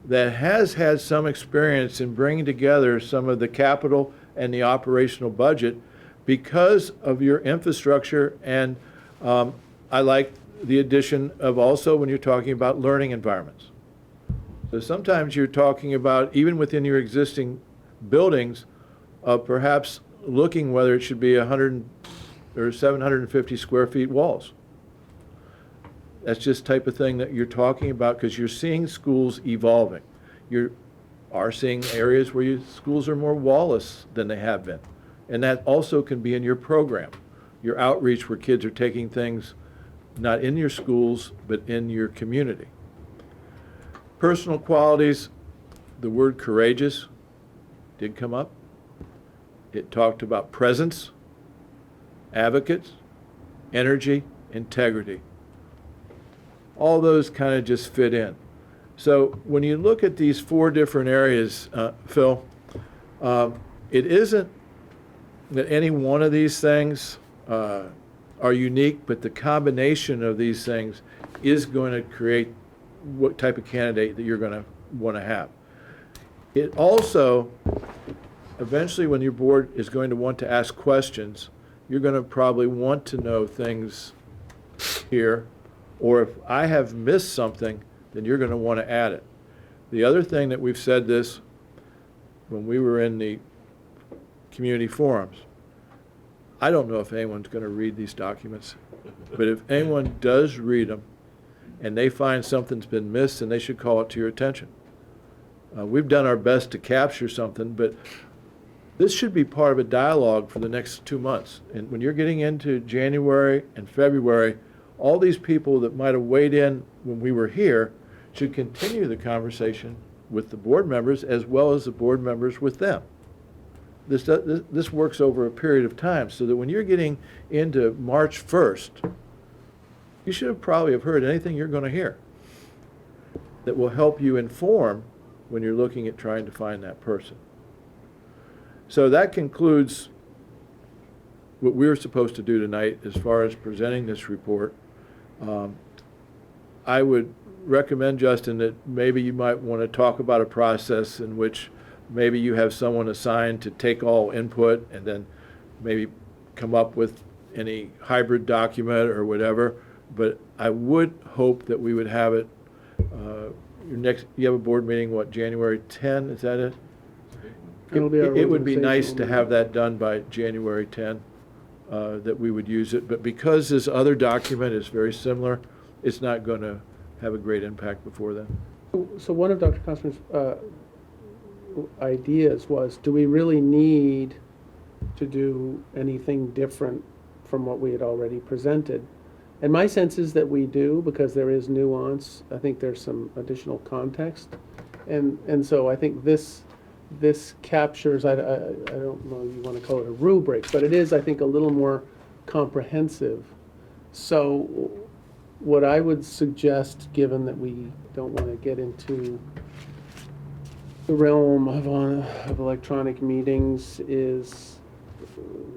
that has had some experience in bringing together some of the capital and the operational budget because of your infrastructure. And I like the addition of also when you're talking about learning environments. So sometimes you're talking about, even within your existing buildings, perhaps looking whether it should be 100 or 750 square feet walls. That's just type of thing that you're talking about, because you're seeing schools evolving. You are seeing areas where schools are more wall-less than they have been. And that also can be in your program, your outreach, where kids are taking things not in your schools, but in your community. Personal qualities, the word courageous did come up. It talked about presence, advocates, energy, integrity. All those kind of just fit in. So when you look at these four different areas, Phil, it isn't that any one of these things are are unique, but the combination of these things is going to create what type of candidate that you're going to want to have. It also, eventually when your board is going to want to ask questions, you're going to probably want to know things here, or if I have missed something, then you're going to want to add it. The other thing that we've said this when we were in the community forums, I don't know if anyone's going to read these documents, but if anyone does read them and they find something's been missed, then they should call it to your attention. We've done our best to capture something, but this should be part of a dialogue for the next 2 months. And when you're getting into January and February, all these people that might have weighed in when we were here should continue the conversation with the board members as well as the board members with them. This works over a period of time, so that when you're getting into March 1st, you should have probably have heard anything you're going to hear that will help you inform when you're looking at trying to find that person. So that concludes what we were supposed to do tonight as far as presenting this report. I would recommend, Justin, that maybe you might want to talk about a process in which maybe you have someone assigned to take all input and then maybe come up with any hybrid document or whatever. But I would hope that we would have it, you have a board meeting, what, January 10, is that it? It'll be our It would be nice to organizational have that done by January 10, that we would use it. But because this other document is very similar, it's not going to have a great impact before then. So one of Dr. Kostner's ideas was, do we really need to do anything different from what we had already presented? And my sense is that we do, because there is nuance. I think there's some additional context. And so I think this captures, I don't know if you want to call it a rubric, but it is, I think, a little more comprehensive. So what I would suggest, given that we don't want to get into the realm of electronic meetings, is,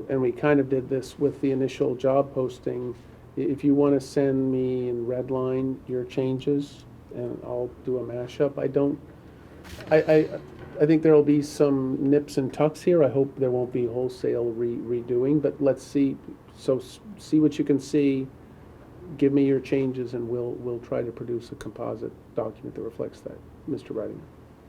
and we kind of did this with the initial job posting, if you want to send me in red line your changes, and I'll do a mashup. I think there'll be some nips and tucks here. I hope there won't be wholesale redoing, but let's see. So see what you can see. Give me your changes, and we'll try to produce a composite document that reflects that. Mr. Reitinger.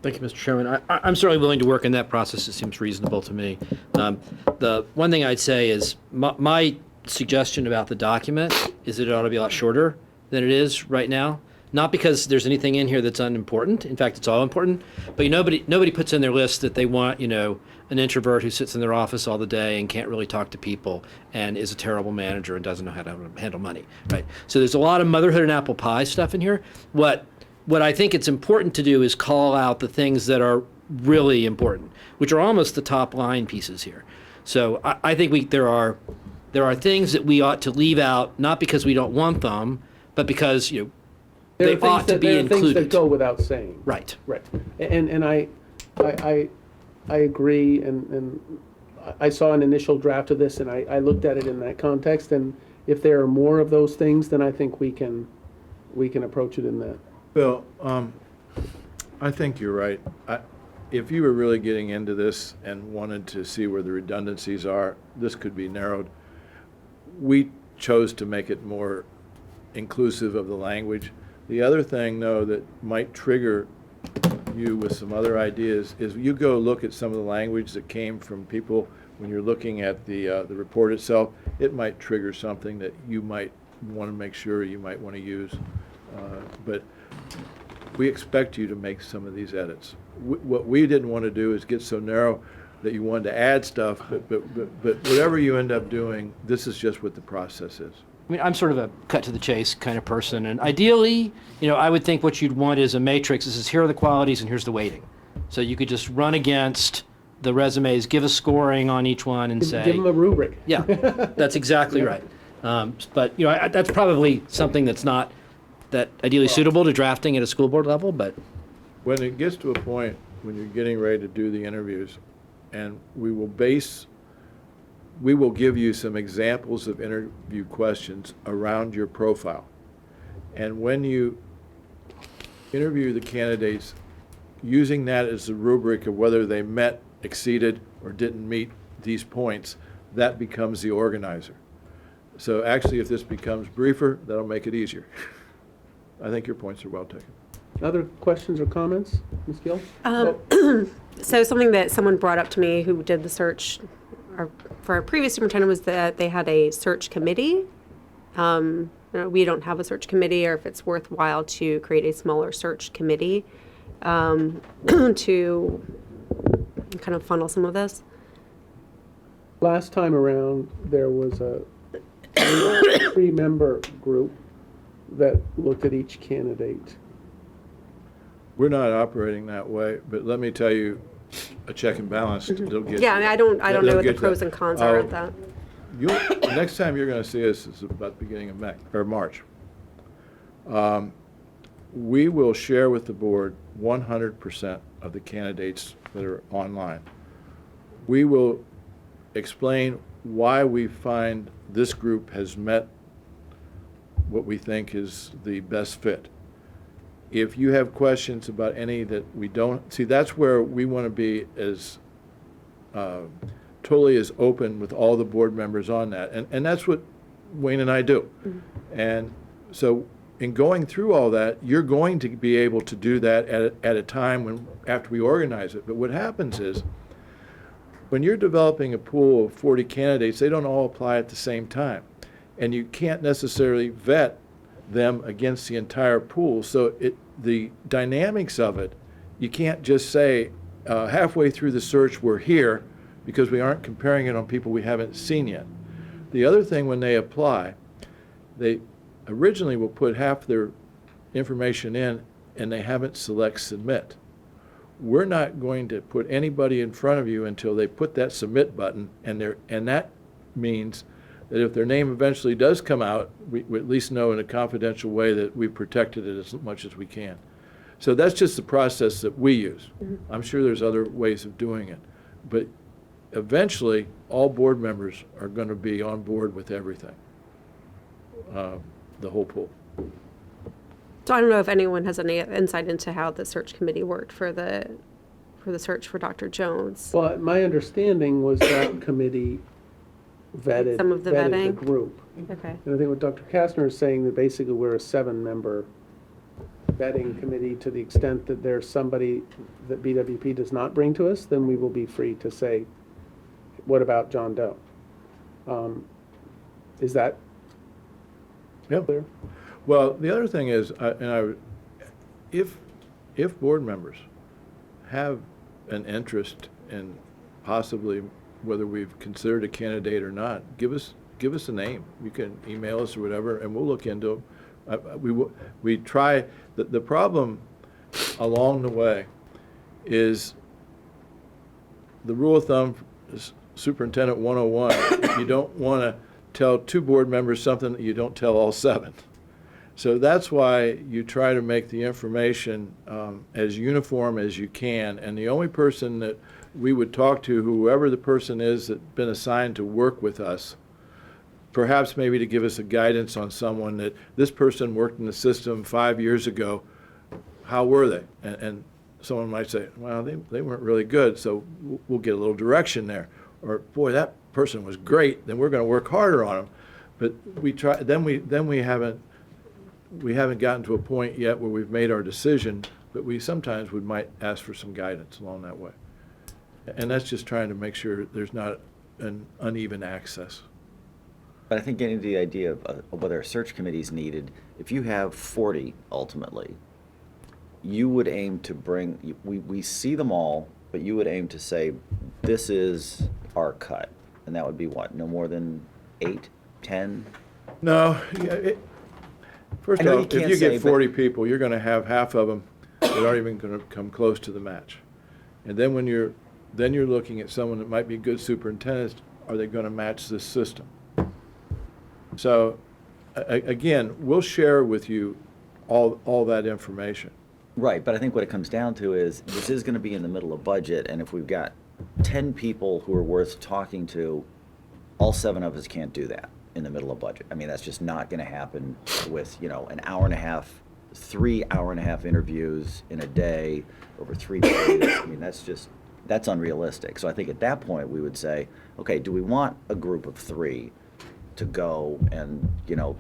Thank you, Mr. Chairman. I'm certainly willing to work in that process. It seems reasonable to me. The one thing I'd say is my suggestion about the document is that it ought to be a lot shorter than it is right now. Not because there's anything in here that's unimportant. In fact, it's all important. But nobody puts in their list that they want, an introvert who sits in their office all the day and can't really talk to people and is a terrible manager and doesn't know how to handle money, right? So there's a lot of motherhood and apple pie stuff in here. What I think it's important to do is call out the things that are really important, which are almost the top line pieces here. So I think there are things that we ought to leave out, not because we don't want them, but because they ought to be included. There are things that go without saying. Right. Right. And I agree, and I saw an initial draft of this, and I looked at it in that context, and if there are more of those things, then I think we can approach it in that. Bill, I think you're right. If you were really getting into this and wanted to see where the redundancies are, this could be narrowed. We chose to make it more inclusive of the language. The other thing, though, that might trigger you with some other ideas is you go look at some of the language that came from people when you're looking at the report itself. It might trigger something that you might want to make sure you might want to use. But we expect you to make some of these edits. What we didn't want to do is get so narrow that you wanted to add stuff, but whatever you end up doing, this is just what the process is. I mean, I'm sort of a cut to the chase kind of person, and ideally, I would think what you'd want is a matrix. This is, here are the qualities and here's the weighting. So you could just run against the resumes, give a scoring on each one, and say, Give them a rubric. yeah, that's exactly right. But that's probably something that's not that ideally suitable to drafting at a school board level. But When it gets to a point when you're getting ready to do the interviews, and we will base we will give you some examples of interview questions around your profile. And when you interview the candidates, using that as the rubric of whether they met, exceeded, or didn't meet these points, that becomes the organizer. So actually, if this becomes briefer, that'll make it easier. I think your points are well taken. Other questions or comments, Ms. Gill? So something that someone brought up to me who did the search for our previous superintendent was that they had a search committee. We don't have a search committee, or if it's worthwhile to create a smaller search committee to kind of funnel some of this. Last time around, there was a 3-member group that looked at each candidate. We're not operating that way, but let me tell you, a check and balance, they'll get. Yeah, I mean, I don't know they'll what the get pros that. and cons are of that. The next time you're going to see us is about the beginning of March. We will share with the board 100% of the candidates that are online. We will explain why we find this group has met what we think is the best fit. If you have questions about any that we don't, see, that's where we want to be as totally as open with all the board members on that. And that's what Wayne and I do. And so in going through all that, you're going to be able to do that at a time when, after we organize it. But what happens is, when you're developing a pool of 40 candidates, they don't all apply at the same time. And you can't necessarily vet them against the entire pool. So the dynamics of it, you can't just say halfway through the search we're here, because we aren't comparing it on people we haven't seen yet. The other thing, when they apply, they originally will put half their information in and they haven't select submit. We're not going to put anybody in front of you until they put that submit button, and that means that if their name eventually does come out, we at least know in a confidential way that we've protected it as much as we can. So that's just the process that we use. I'm sure there's other ways of doing it. But eventually, all board members are going to be on board with everything, the whole pool. So I don't know if anyone has any insight into how the search committee worked for the search for Dr. Jones. Well, my understanding was that committee vetted Some of the vetted vetting? the group. Okay. And I think what Dr. Kastner is saying, that basically we're a 7-member vetting committee. To the extent that there's somebody that BWP does not bring to us, then we will be free to say, what about John Doe? Is that Yep. clear? Well, the other thing is, if board members have an interest in possibly whether we've considered a candidate or not, give us a name. You can email us or whatever, and we'll look into them. We try. The problem along the way is the rule of thumb is Superintendent 101. You don't want to tell 2 board members something that you don't tell all 7. So that's why you try to make the information as uniform as you can. And the only person that we would talk to, whoever the person is that's been assigned to work with us, perhaps maybe to give us a guidance on someone that this person worked in the system 5 years ago, how were they? And someone might say, well, they weren't really good, so we'll get a little direction there. Or, boy, that person was great, then we're going to work harder on them. But we try. Then we haven't gotten to a point yet where we've made our decision, but we sometimes might ask for some guidance along that way. And that's just trying to make sure there's not an uneven access. But I think getting to the idea of whether a search committee is needed, if you have 40 ultimately, you would aim to bring, we see them all, but you would aim to say, this is our cut. And that would be what, no more than 8, 10? No, first I know of you all, if can't you say, get but- 40 people, you're going to have half of them that aren't even going to come close to the match. And then when you're looking at someone that might be a good superintendent, are they going to match this system? So, again, we'll share with you all that information. Right, but I think what it comes down to is, this is gonna be in the middle of budget, and if we've got 10 people who are worth talking to, all 7 of us can't do that in the middle of budget. I mean, that's just not going to happen with, an hour and a half, 3 hour-and-a-half interviews in a day over 3 days. I mean, that's unrealistic. So I think at that point, we would say, okay, do we want a group of 3 to go and,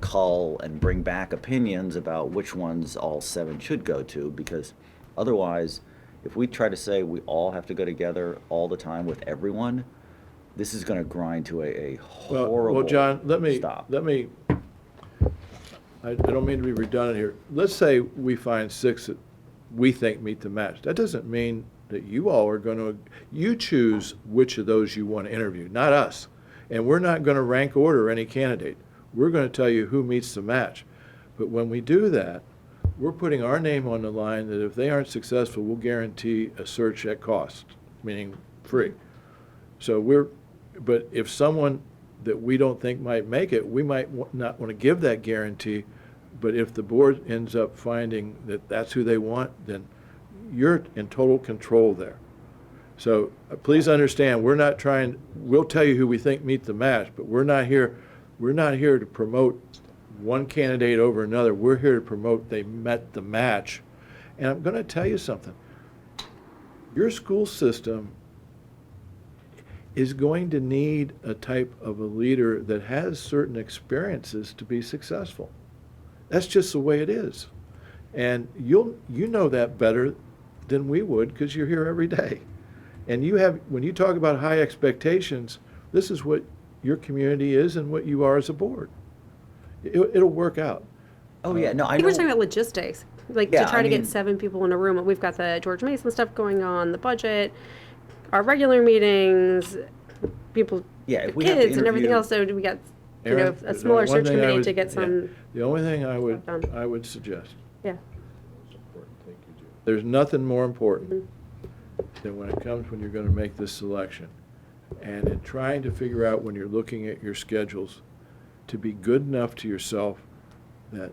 cull and bring back opinions about which ones all 7 should go to? Because otherwise, if we try to say we all have to go together all the time with everyone, this is going to grind to a horrible Well, John, stop. I don't mean to be redundant here. Let's say we find 6 that we think meet the match. That doesn't mean that you all are going to, you choose which of those you want to interview, not us. And we're not going to rank order any candidate. We're going to tell you who meets the match. But when we do that, we're putting our name on the line that if they aren't successful, we'll guarantee a search at cost, meaning free. So but if someone that we don't think might make it, we might not want to give that guarantee. But if the board ends up finding that that's who they want, then you're in total control there. So please understand, we'll tell you who we think meet the match, but we're not here to promote one candidate over another. We're here to promote they met the match. And I'm going to tell you something. Your school system is going to need a type of a leader that has certain experiences to be successful. That's just the way it is. And you know that better than we would because you're here every day. And when you talk about high expectations, this is what your community is and what you are as a board. It'll work out. Oh, yeah, no, I I think know. we're talking about logistics, like Yeah, to try I to mean- get 7 people in a room. We've got the George Mason stuff going on, the budget, our meetings, people, Yeah, if we have to kids, and everything interview- else. So we got, Aaron, a smaller one search thing I committee would- to get yeah, some. The only thing stuff done. I would suggest, Yeah. there's nothing more important than when you're going to make this selection. And in trying to figure out when you're looking at your schedules, to be good enough to yourself that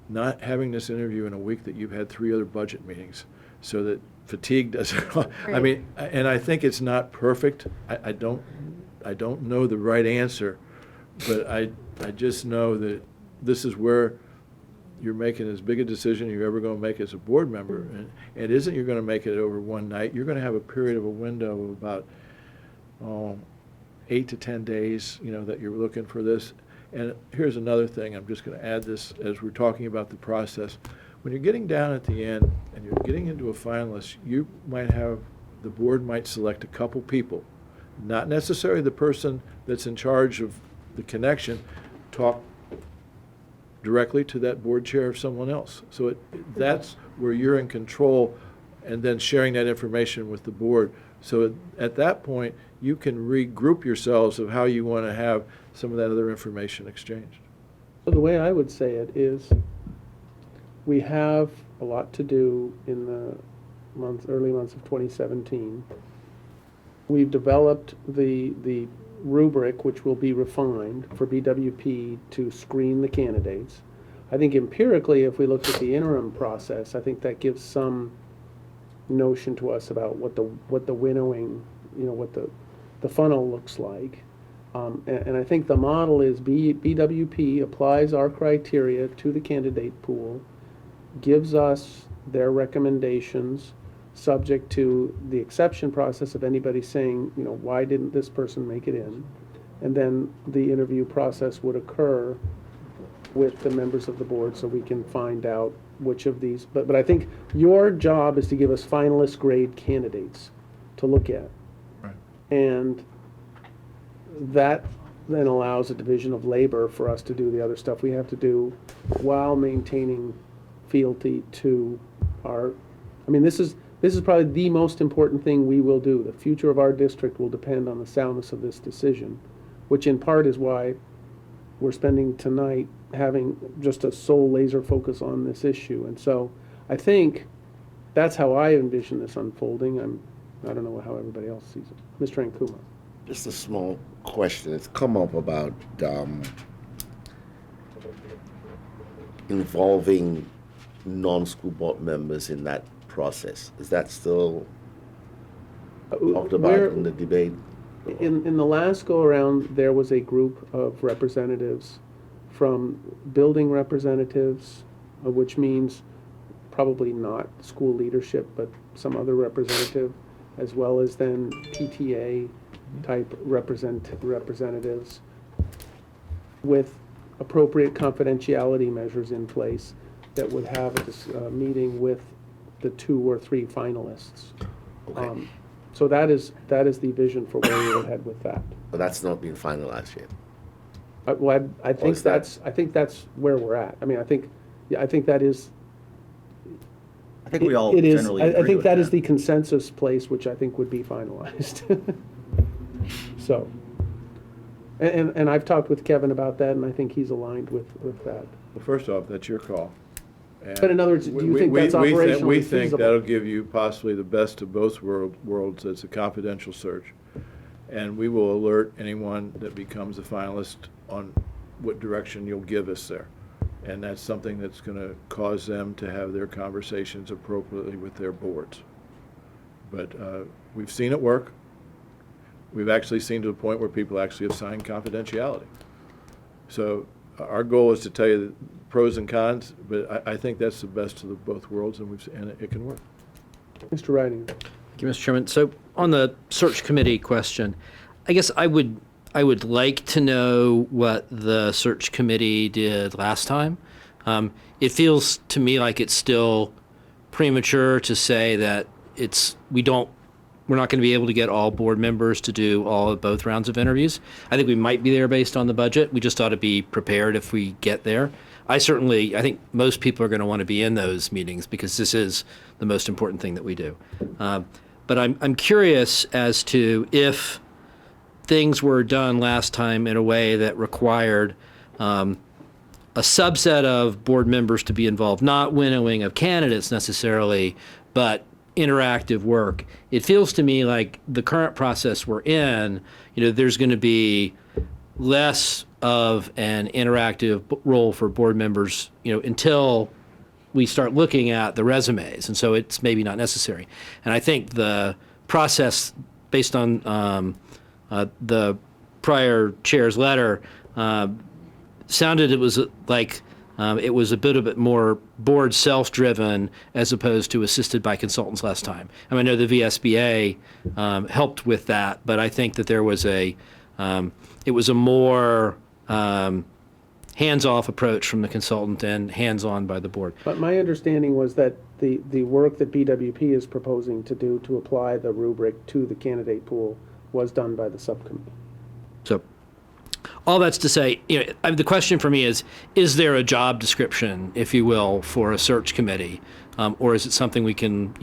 not having this interview in a week that you've had 3 other budget meetings, so that fatigue doesn't, I Right. mean, and I think it's not perfect. I don't know the right answer, but I just know that this is where you're making as big a decision you're ever going to make as a board member. And it isn't you're going to make it over one night. You're going to have a period of a window of about 8 to 10 days, that you're looking for this. And here's another thing. I'm just going to add this as we're talking about the process. When you're getting down at the end and you're getting into a finalist, the board might select a couple people, not necessarily the person that's in charge of the connection, talk directly to that board chair of someone else. So that's where you're in control, and then sharing that information with the board. So at that point, you can regroup yourselves of how you want to have some of that other information exchanged. So the way I would say it is, we have a lot to do in the early months of 2017. We've developed the rubric, which will be refined for BWP to screen the candidates. I think empirically, if we look at the interim process, I think that gives some notion to us about what the winnowing, what the funnel looks like. And I think the model is BWP applies our criteria to the candidate pool, gives us their recommendations, subject to the exception process of anybody saying, why didn't this person make it in? And then the interview process would occur with the members of the board so we can find out which of these. But I think your job is to give us finalist grade candidates to look at. Right. And that then allows a division of labor for us to do the other stuff we have to do while maintaining fealty to our, this is probably the most important thing we will do. The future of our district will depend on the soundness of this decision, which in part is why we're spending tonight having just a sole laser focus on this issue. And so I think that's how I envision this unfolding. I don't know how everybody else sees it. Mr. Ankuma. Just a small question. It's come up about involving non-school board members in that process. Is that still talked about in the debate? In the last go-around, there was a group of representatives from building representatives, which means probably not school leadership, but some other representative, as well as then PTA-type representatives with appropriate confidentiality measures in place that would have a meeting with the 2 or 3 finalists. Okay. So that is the vision for where we will head with that. But that's not been finalized yet. Well, I think is that- that's where we're at. I mean, I think that is. I think we all It is. generally I agree think with that is the consensus place, which I think would be finalized. So, and I've talked with Kevin about that, and I think he's aligned with that. Well, first off, that's your call. And But in other words, do you think that's we operationally think feasible? that'll give you possibly the best of both worlds as a confidential search. And we will alert anyone that becomes a finalist on what direction you'll give us there. And that's something that's going to cause them to have their conversations appropriately with their boards. But we've seen it work. We've actually seen to the point where people actually have signed confidentiality. So our goal is to tell you the pros and cons, but I think that's the best of both worlds, and it can work. Mr. Riding. Thank you, Mr. Chairman. So on the search committee question, I guess I would like to know what the search committee did last time. It feels to me like it's still premature to say that we're not going to be able to get all board members to do both rounds of interviews. I think we might be there based on the budget. We just ought to be prepared if we get there. I think most people are going to want to be in those meetings because this is the most important thing that we do. But I'm curious as to if things were done last time in a way that required a subset of board members to be involved, not winnowing of candidates necessarily, but interactive work. It feels to me like the current process we're in, there's going to be less of an interactive role for board members, until we start looking at the resumes. And so it's maybe not necessary. And I think the process based on the prior chair's letter sounded it was like it was a bit more board self-driven as opposed to assisted by consultants last time. I mean, I know the VSBA helped with that, but I think that there was it was a more hands-off approach from the consultant and hands-on by the board. But my understanding was that the work that BWP is proposing to do to apply the rubric to the candidate pool was done by the subcommittee. So all that's to say, the question for me is there a job description, if you will, for a search committee? Or is it something we can,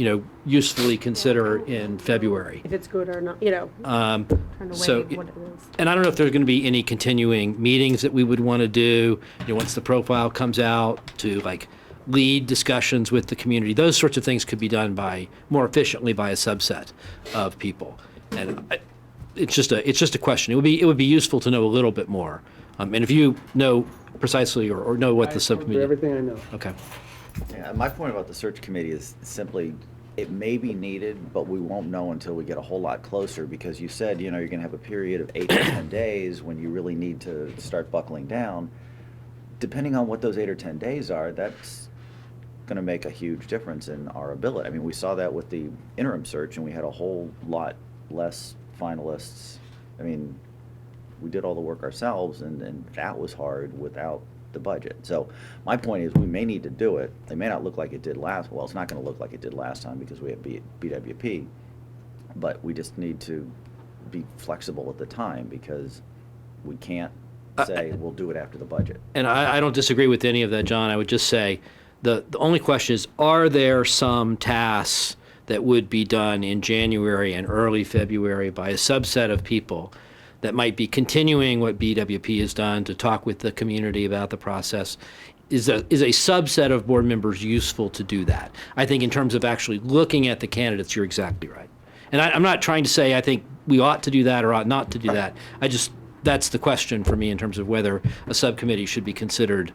usefully consider in February? If it's good or not, trying to weigh so- what it is. And I don't know if there's going to be any continuing meetings that we would want to do, once the profile comes out, to lead discussions with the community. Those sorts of things could be done more efficiently by a subset of people. And it's just a question. It would be useful to know a little bit more. And if you know precisely or know what the For subcommittee. everything I know. Okay. Yeah, my point about the search committee is simply, it may be needed, but we won't know until we get a whole lot closer, because you said, you're going to have a period of 8 to 10 days when you really need to start buckling down. Depending on what those 8 or 10 days are, that's going to make a huge difference in our ability. I mean, we saw that with the interim search, and we had a whole lot less finalists. I mean, we did all the work ourselves, and that was hard without the budget. So my point is, we may need to do it. It may not look like it did last. Well, it's not going to look like it did last time because we have BWP, but we just need to be flexible at the time, because we can't say we'll do it after the budget. And I don't disagree with any of that, John. I would just say the only question is, are there some tasks that would be done in January and early February by a subset of people that might be continuing what BWP has done to talk with the community about the process? Is a subset of board members useful to do that? I think in terms of actually looking at the candidates, you're exactly right. And I'm not trying to say I think we ought to do that or ought not to do that. That's the question for me in terms of whether a subcommittee should be considered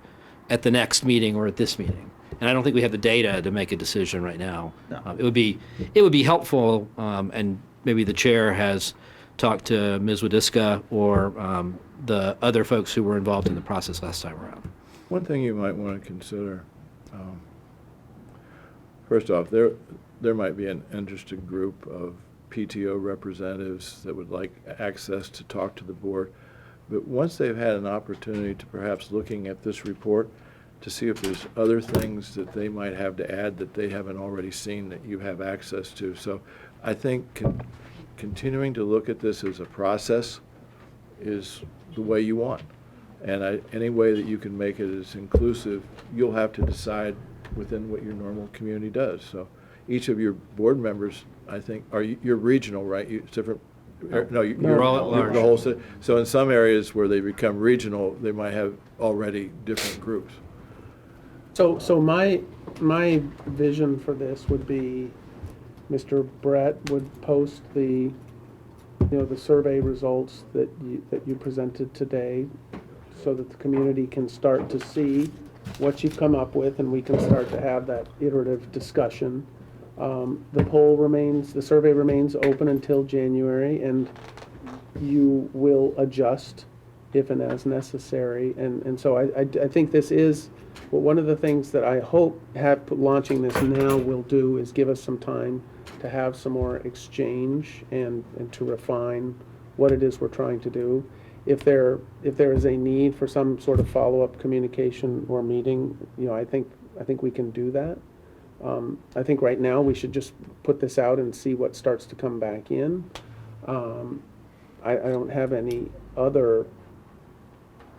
at the next meeting or at this meeting. And I don't think we have the data to make a decision right now. No. It would be helpful, and maybe the chair has talk to Ms. Wadiska or the other folks who were involved in the process last time around. One thing you might want to consider, first off, there might be an interested group of PTO representatives that would like access to talk to the board. But once they've had an opportunity to perhaps looking at this report, to see if there's other things that they might have to add that they haven't already seen that you have access to. So I think continuing to look at this as a process is the way you want. And any way that you can make it as inclusive, you'll have to decide within what your normal community does. So each of your board members, I think, you're regional, right? It's different. No, You're all at large. The whole city. So in some areas where they become regional, they might have already different groups. So my vision for this would be, Mr. Brett would post the survey results that you presented today, so that the community can start to see what you've come up with, and we can start to have that iterative discussion. The survey remains open until January, and you will adjust if and as necessary. And so I think this is, well, one of the things that I hope launching this now will do is give us some time to have some more exchange and to refine what it is we're trying to do. If there is a need for some sort of follow-up communication or meeting, I think we can do that. I think right now we should just put this out and see what starts to come back in. I don't have any other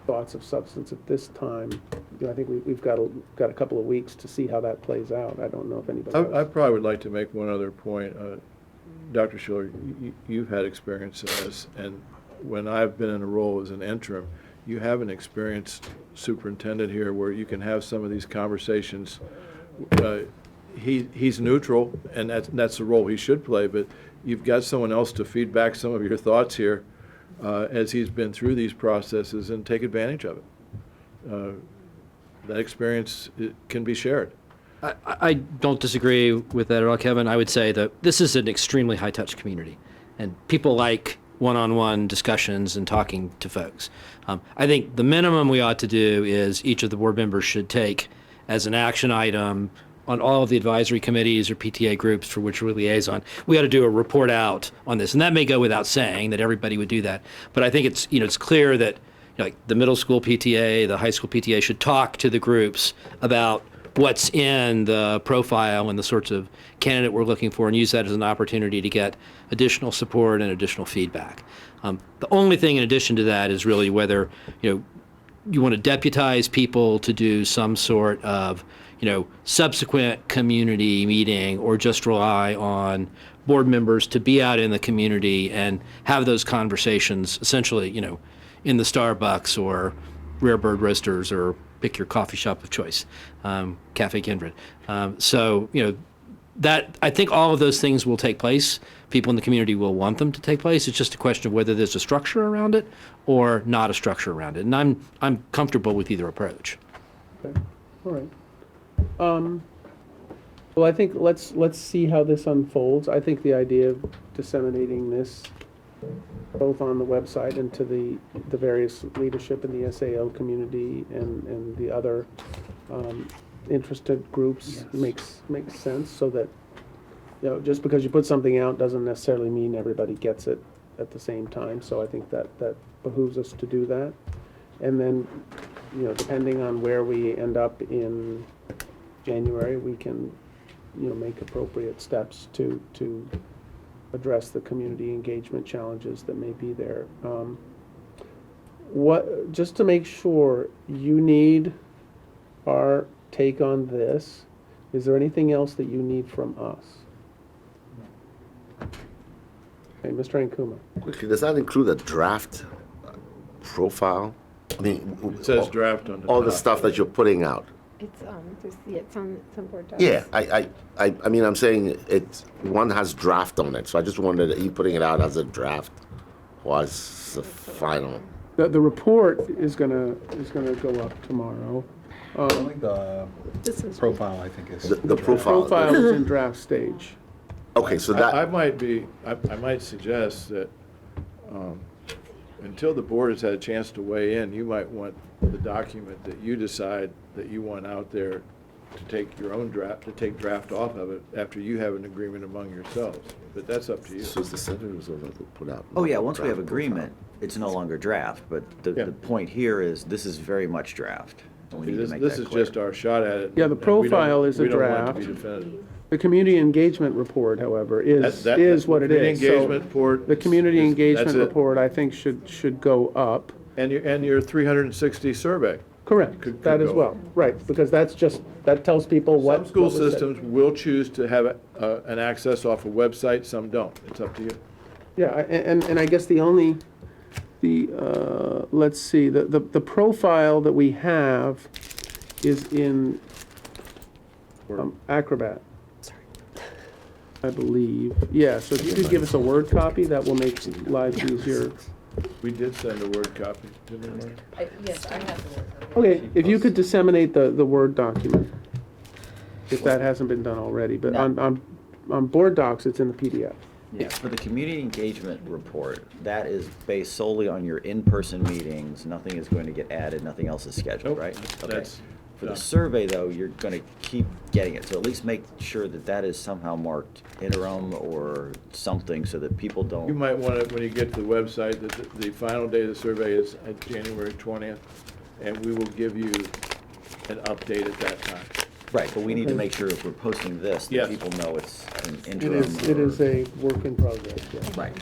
thoughts of substance at this time. I think we've got a couple of weeks to see how that plays out. I don't know if anybody else. I probably would like to make one other point. Dr. Schiller, you've had experience in this, and when I've been in a role as an interim, you have an experienced superintendent here where you can have some of these conversations. He's neutral, and that's the role he should play, but you've got someone else to feed back some of your thoughts here as he's been through these processes, and take advantage of it. That experience can be shared. I don't disagree with that at all, Kevin. I would say that this is an extremely high-touch community, and people like one-on-one discussions and talking to folks. I think the minimum we ought to do is each of the board members should take as an action item on all of the advisory committees or PTA groups for which we're liaison. We ought to do a report out on this, and that may go without saying that everybody would do that. But I think it's clear that like the middle school PTA, the high school PTA should talk to the groups about what's in the profile and the sorts of candidate we're looking for, and use that as an opportunity to get additional support and additional feedback. The only thing in addition to that is really whether you want to deputize people to do some sort of subsequent community meeting, or just rely on board members to be out in the community and have those conversations essentially, in the Starbucks or Rare Bird Roasters, or pick your coffee shop of choice, Cafe Kindred. That I think all of those things will take place. People in the community will want them to take place. It's just a question of whether there's a structure around it or not a structure around it. And I'm comfortable with either approach. Okay. All right. Well, I think let's see how this unfolds. I think the idea of disseminating this both on the website and to the various leadership in the SAL community and the other interested groups makes sense, so that just because you put something out doesn't necessarily mean everybody gets it at the same time. So I think that behooves us to do that. And then depending on where we end up in January, we can make appropriate steps to address the community engagement challenges that may be there. Just to make sure, you need our take on this. Is there anything else that you need from us? Okay, Mr. Ankuma. Quickly, does that include a draft profile? I mean, It says draft on the all the top. stuff that you're putting out. It's on board docs. Yeah, I mean, I'm saying one has draft on it, so I just wondered, are you putting it out as a draft or as the final? The report is gonna go up tomorrow. Only the profile, I think, is. The profile. Profile is in draft stage. Okay, so that. I might suggest that until the board has had a chance to weigh in, you might want the document that you decide that you want out there to take your own draft, to take draft off of it after you have an agreement among yourselves. But that's up to you. So the senators will put out. Oh, yeah, once we have draft agreement, it's no longer draft, but Yeah. the point here is, this is very much draft. And we need to This make this that is clear. just our shot at it. Yeah, the and we don't- profile is a we don't want it to draft. be definitive. The community engagement report, however, is That- what it community is. So engagement report the community is- engagement that's it. report, I think, should go up. And your 360 survey. Correct, Could that as go well, right, because that tells people what. Some school what was said. systems will choose to have an access off a website, some don't. It's up to you. Yeah, and I guess let's see, the profile that we have is in Acrobat. I believe, yeah, so if you could give us a Word copy, that will make life easier. We did send a Word copy, didn't we, Mark? Yes, I have the word. Okay, if you could disseminate the Word document, if that hasn't been done already, but on Board Docs, it's in the PDF. Yeah, for the community engagement report, that is based solely on your in-person meetings. Nothing is going to get added, nothing else is scheduled, Nope, right? Okay. that's For the done. survey, though, you're going to keep getting it, so at least make sure that that is somehow marked interim or something so that people You don't. might want to, when you get to the website, that the final day of the survey is at January 20th, and we will give you an update at that time. Right, but we need to make sure if we're posting this, Yes. that people know it's an It interim. it is a work in progress, yeah. Right.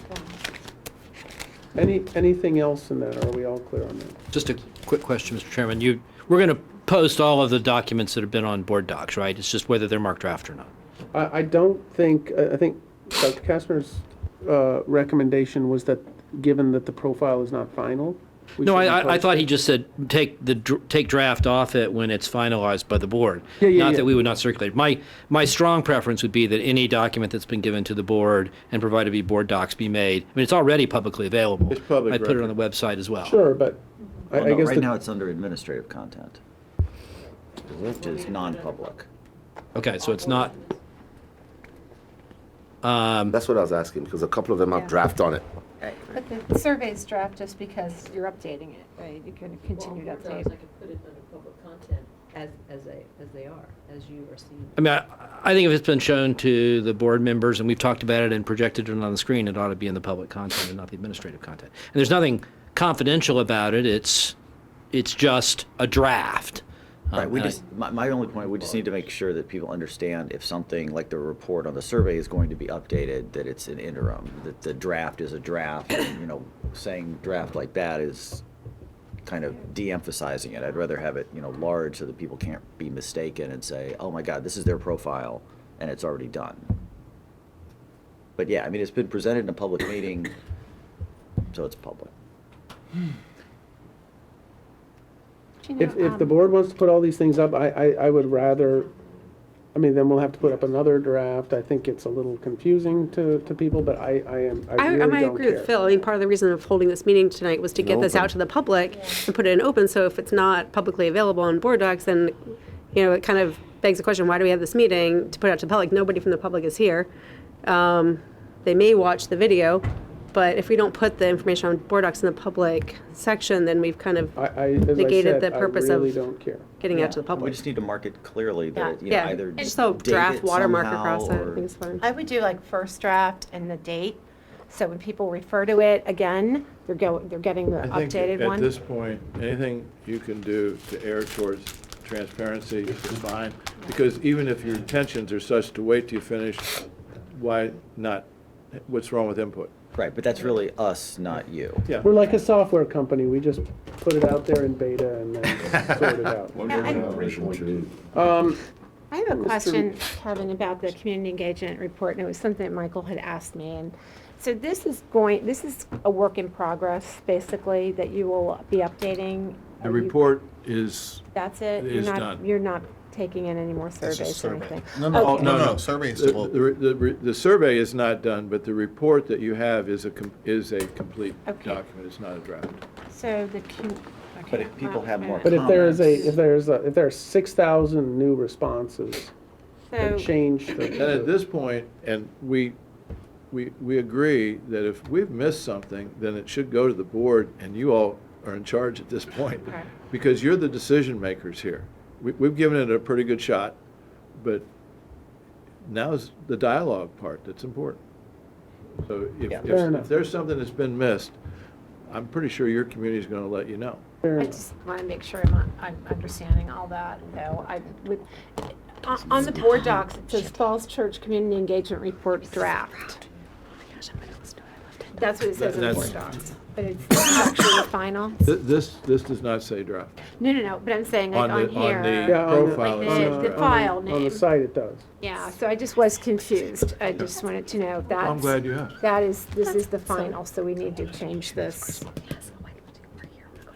Anything else in that, or are we all clear on that? Just a quick question, Mr. Chairman. We're going to post all of the documents that have been on board docs, right? It's just whether they're marked draft or not. I don't think, I think Dr. Kastner's recommendation was that, given that the profile is not final. we No, shouldn't I post thought it. he just said take draft off it when it's finalized by the board. Yeah, Not yeah. that we would not circulate. My strong preference would be that any document that's been given to the board and provided to be board docs be made. I mean, it's already publicly available. It's public I'd put it on record. the website as well. Sure, but Well, I no, guess right the- now it's under administrative content, which is non-public. Okay, so it's not. That's what I was asking, because a couple of them have draft on it. But the survey's draft just because you're updating it, right? You're going to continue to update. I could put it under public content as they are, as you are seeing. I mean, I think if it's been shown to the board members and we've talked about it and projected it on the screen, it ought to be in the public content and not the administrative content. And there's nothing confidential about it. It's just a draft. Right, we and I- just, my only point, we just need to make sure that people understand if something like the report on the survey is going to be updated, that it's an interim, that the draft is a draft, and, saying draft like that is kind of de-emphasizing it. I'd rather have it, large so that people can't be mistaken and say, oh my God, this is their profile, and it's already done. But yeah, I mean, it's been presented in a public meeting, so it's public. Do you know, if the board wants to put all these things up, I would rather, I mean, then we'll have to put up another draft. I think it's a little confusing to people, but I really don't care. agree with Phil. I mean, part of the reason of holding this meeting tonight was to get this Open. out to the public and put it in open, so if it's not publicly available on board docs, then, it kind of begs the question, why do we have this meeting to put out to the public? Nobody from the public is here. They may watch the video, but if we don't put the information on board docs in the public section, then we've kind of As I negated said, the purpose I really of don't care. getting out to the We public. just need to mark it clearly that, Yeah, either just so date draft it watermark somehow across it, I or- think it's fine. I would do like first draft and the date, so when people refer to it again, they're getting the I think updated at one. this point, anything you can do to err towards transparency is fine, because even if your intentions are such to wait till you finish, why not? What's wrong with input? Right, but that's really us, not you. Yeah. We're like a software company. We just put it out there in beta and then sort it out. I have a question, Kevin, about the community engagement report, and it was something that Michael had asked me. And so this is a work in progress, basically, that you will be updating. The Are you- report is, That's it? is You're not, done. you're not taking in any more It's just surveys or survey. anything? No, Okay. no, survey is still. the survey is not done, but the report that you have is a complete Okay. document. It's not a draft. So But if people have more But if there is comments. if there are 6,000 new responses that So, change And at this point, and we we agree that if we've missed something, then it should go to the board, and you all are in charge at this point. Okay. Because you're the decision makers here. We've given it a pretty good shot, but now's the dialogue part that's important. So Yeah. Fair enough. if there's something that's been missed, I'm pretty sure your community's gonna let you know. Fair I enough. just want to make sure I'm understanding all that, though. On the board docs, it says Falls Church Community Engagement Report Draft. That's what it says in the board That's- docs, but it's actually the final. This does not say draft. No, but I'm saying like On on the- on the- here. Yeah, on the- Profile Like is the- draft. the file On the name. site it does. Yeah, so I just was confused. I just wanted to know that. I'm glad you asked. This is the final, so we need to change this.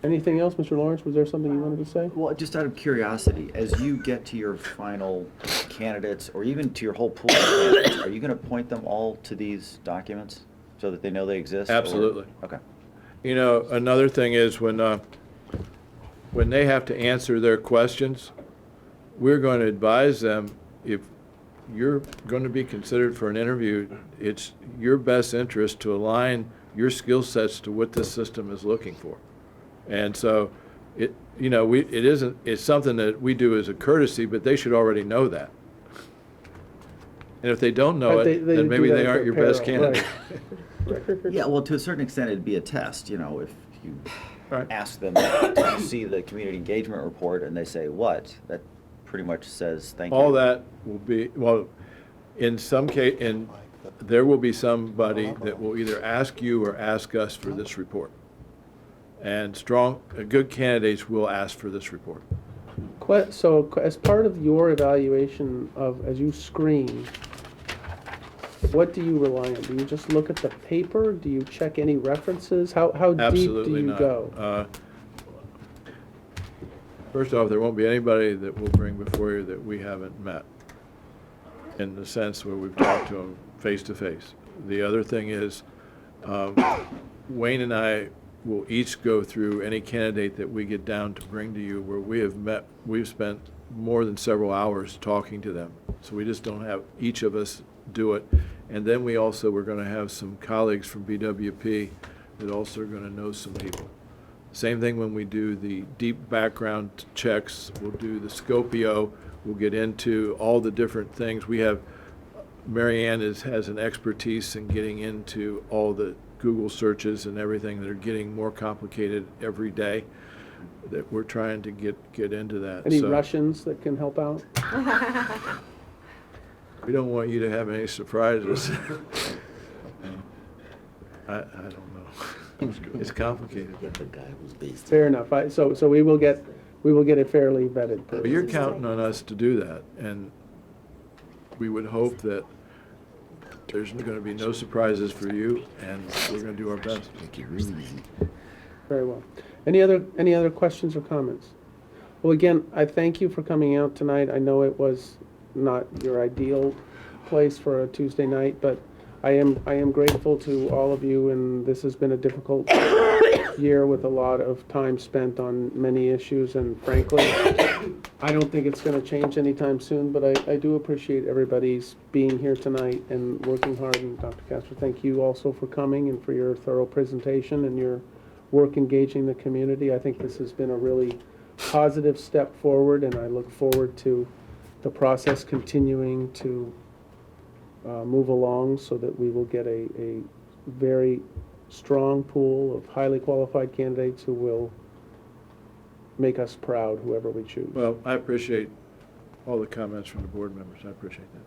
Anything else, Mr. Lawrence? Was there something you wanted to say? Well, just out of curiosity, as you get to your final candidates, or even to your whole pool of candidates, are you gonna point them all to these documents so that they know they exist? or- Absolutely. Okay. You know, another thing is when they have to answer their questions, we're going to advise them, if you're going to be considered for an interview, it's your best interest to align your skill sets to what this system is looking for. And so it's something that we do as a courtesy, but they should already know that. And if they don't know But it, they then do maybe that they at aren't their your best peril, candidate. right. Yeah, well, to a certain extent, it'd be a test, you know, if you Right. ask them to see the community engagement report and they say, what? That pretty much says, thank you. All that will be, well, in some case, there will be somebody that will either ask you or ask us for this report. And good candidates will ask for this report. So as part of your evaluation as you screen, what do you rely on? Do you just look at the paper? Do you check any references? How deep do Absolutely you not. go? First off, there won't be anybody that we'll bring before you that we haven't met, in the sense where we've talked to them face to face. The other thing is, Wayne and I will each go through any candidate that we get down to bring to you where we've spent more than several hours talking to them. So we just don't have each of us do it. And then we're going to have some colleagues from BWP that also are going to know some people. Same thing when we do the deep background checks, we'll do the Scopio, we'll get into all the different things. Mary Ann has an expertise in getting into all the Google searches and everything that are getting more complicated every day, that we're trying to get into that. Any So Russians that can help out? we don't want you to have any surprises. I don't know. It's complicated. Get the guy who's based. Fair enough. So we will get a fairly vetted But person. you're counting on us to do that, and we would hope that there's going to be no surprises for you, and we're going to do our best. Make it really easy. Very well. Any other questions or comments? Well, again, I thank you for coming out tonight. I know it was not your ideal place for a Tuesday night, but I am grateful to all of you, and this has been a difficult year with a lot of time spent on many issues, and frankly, I don't think it's going to change anytime soon, but I do appreciate everybody's being here tonight and working hard. And Dr. Castro, thank you also for coming and for your thorough presentation and your work engaging the community. I think this has been a really positive step forward, and I look forward to the process continuing to move along so that we will get a very strong pool of highly qualified candidates who will make us proud, whoever we choose. Well, I appreciate all the comments from the board members. I appreciate that.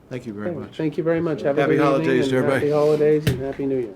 Thank you very much. Thank you very much. Have a Happy good evening holidays and to everybody. Happy holidays and Happy New Year.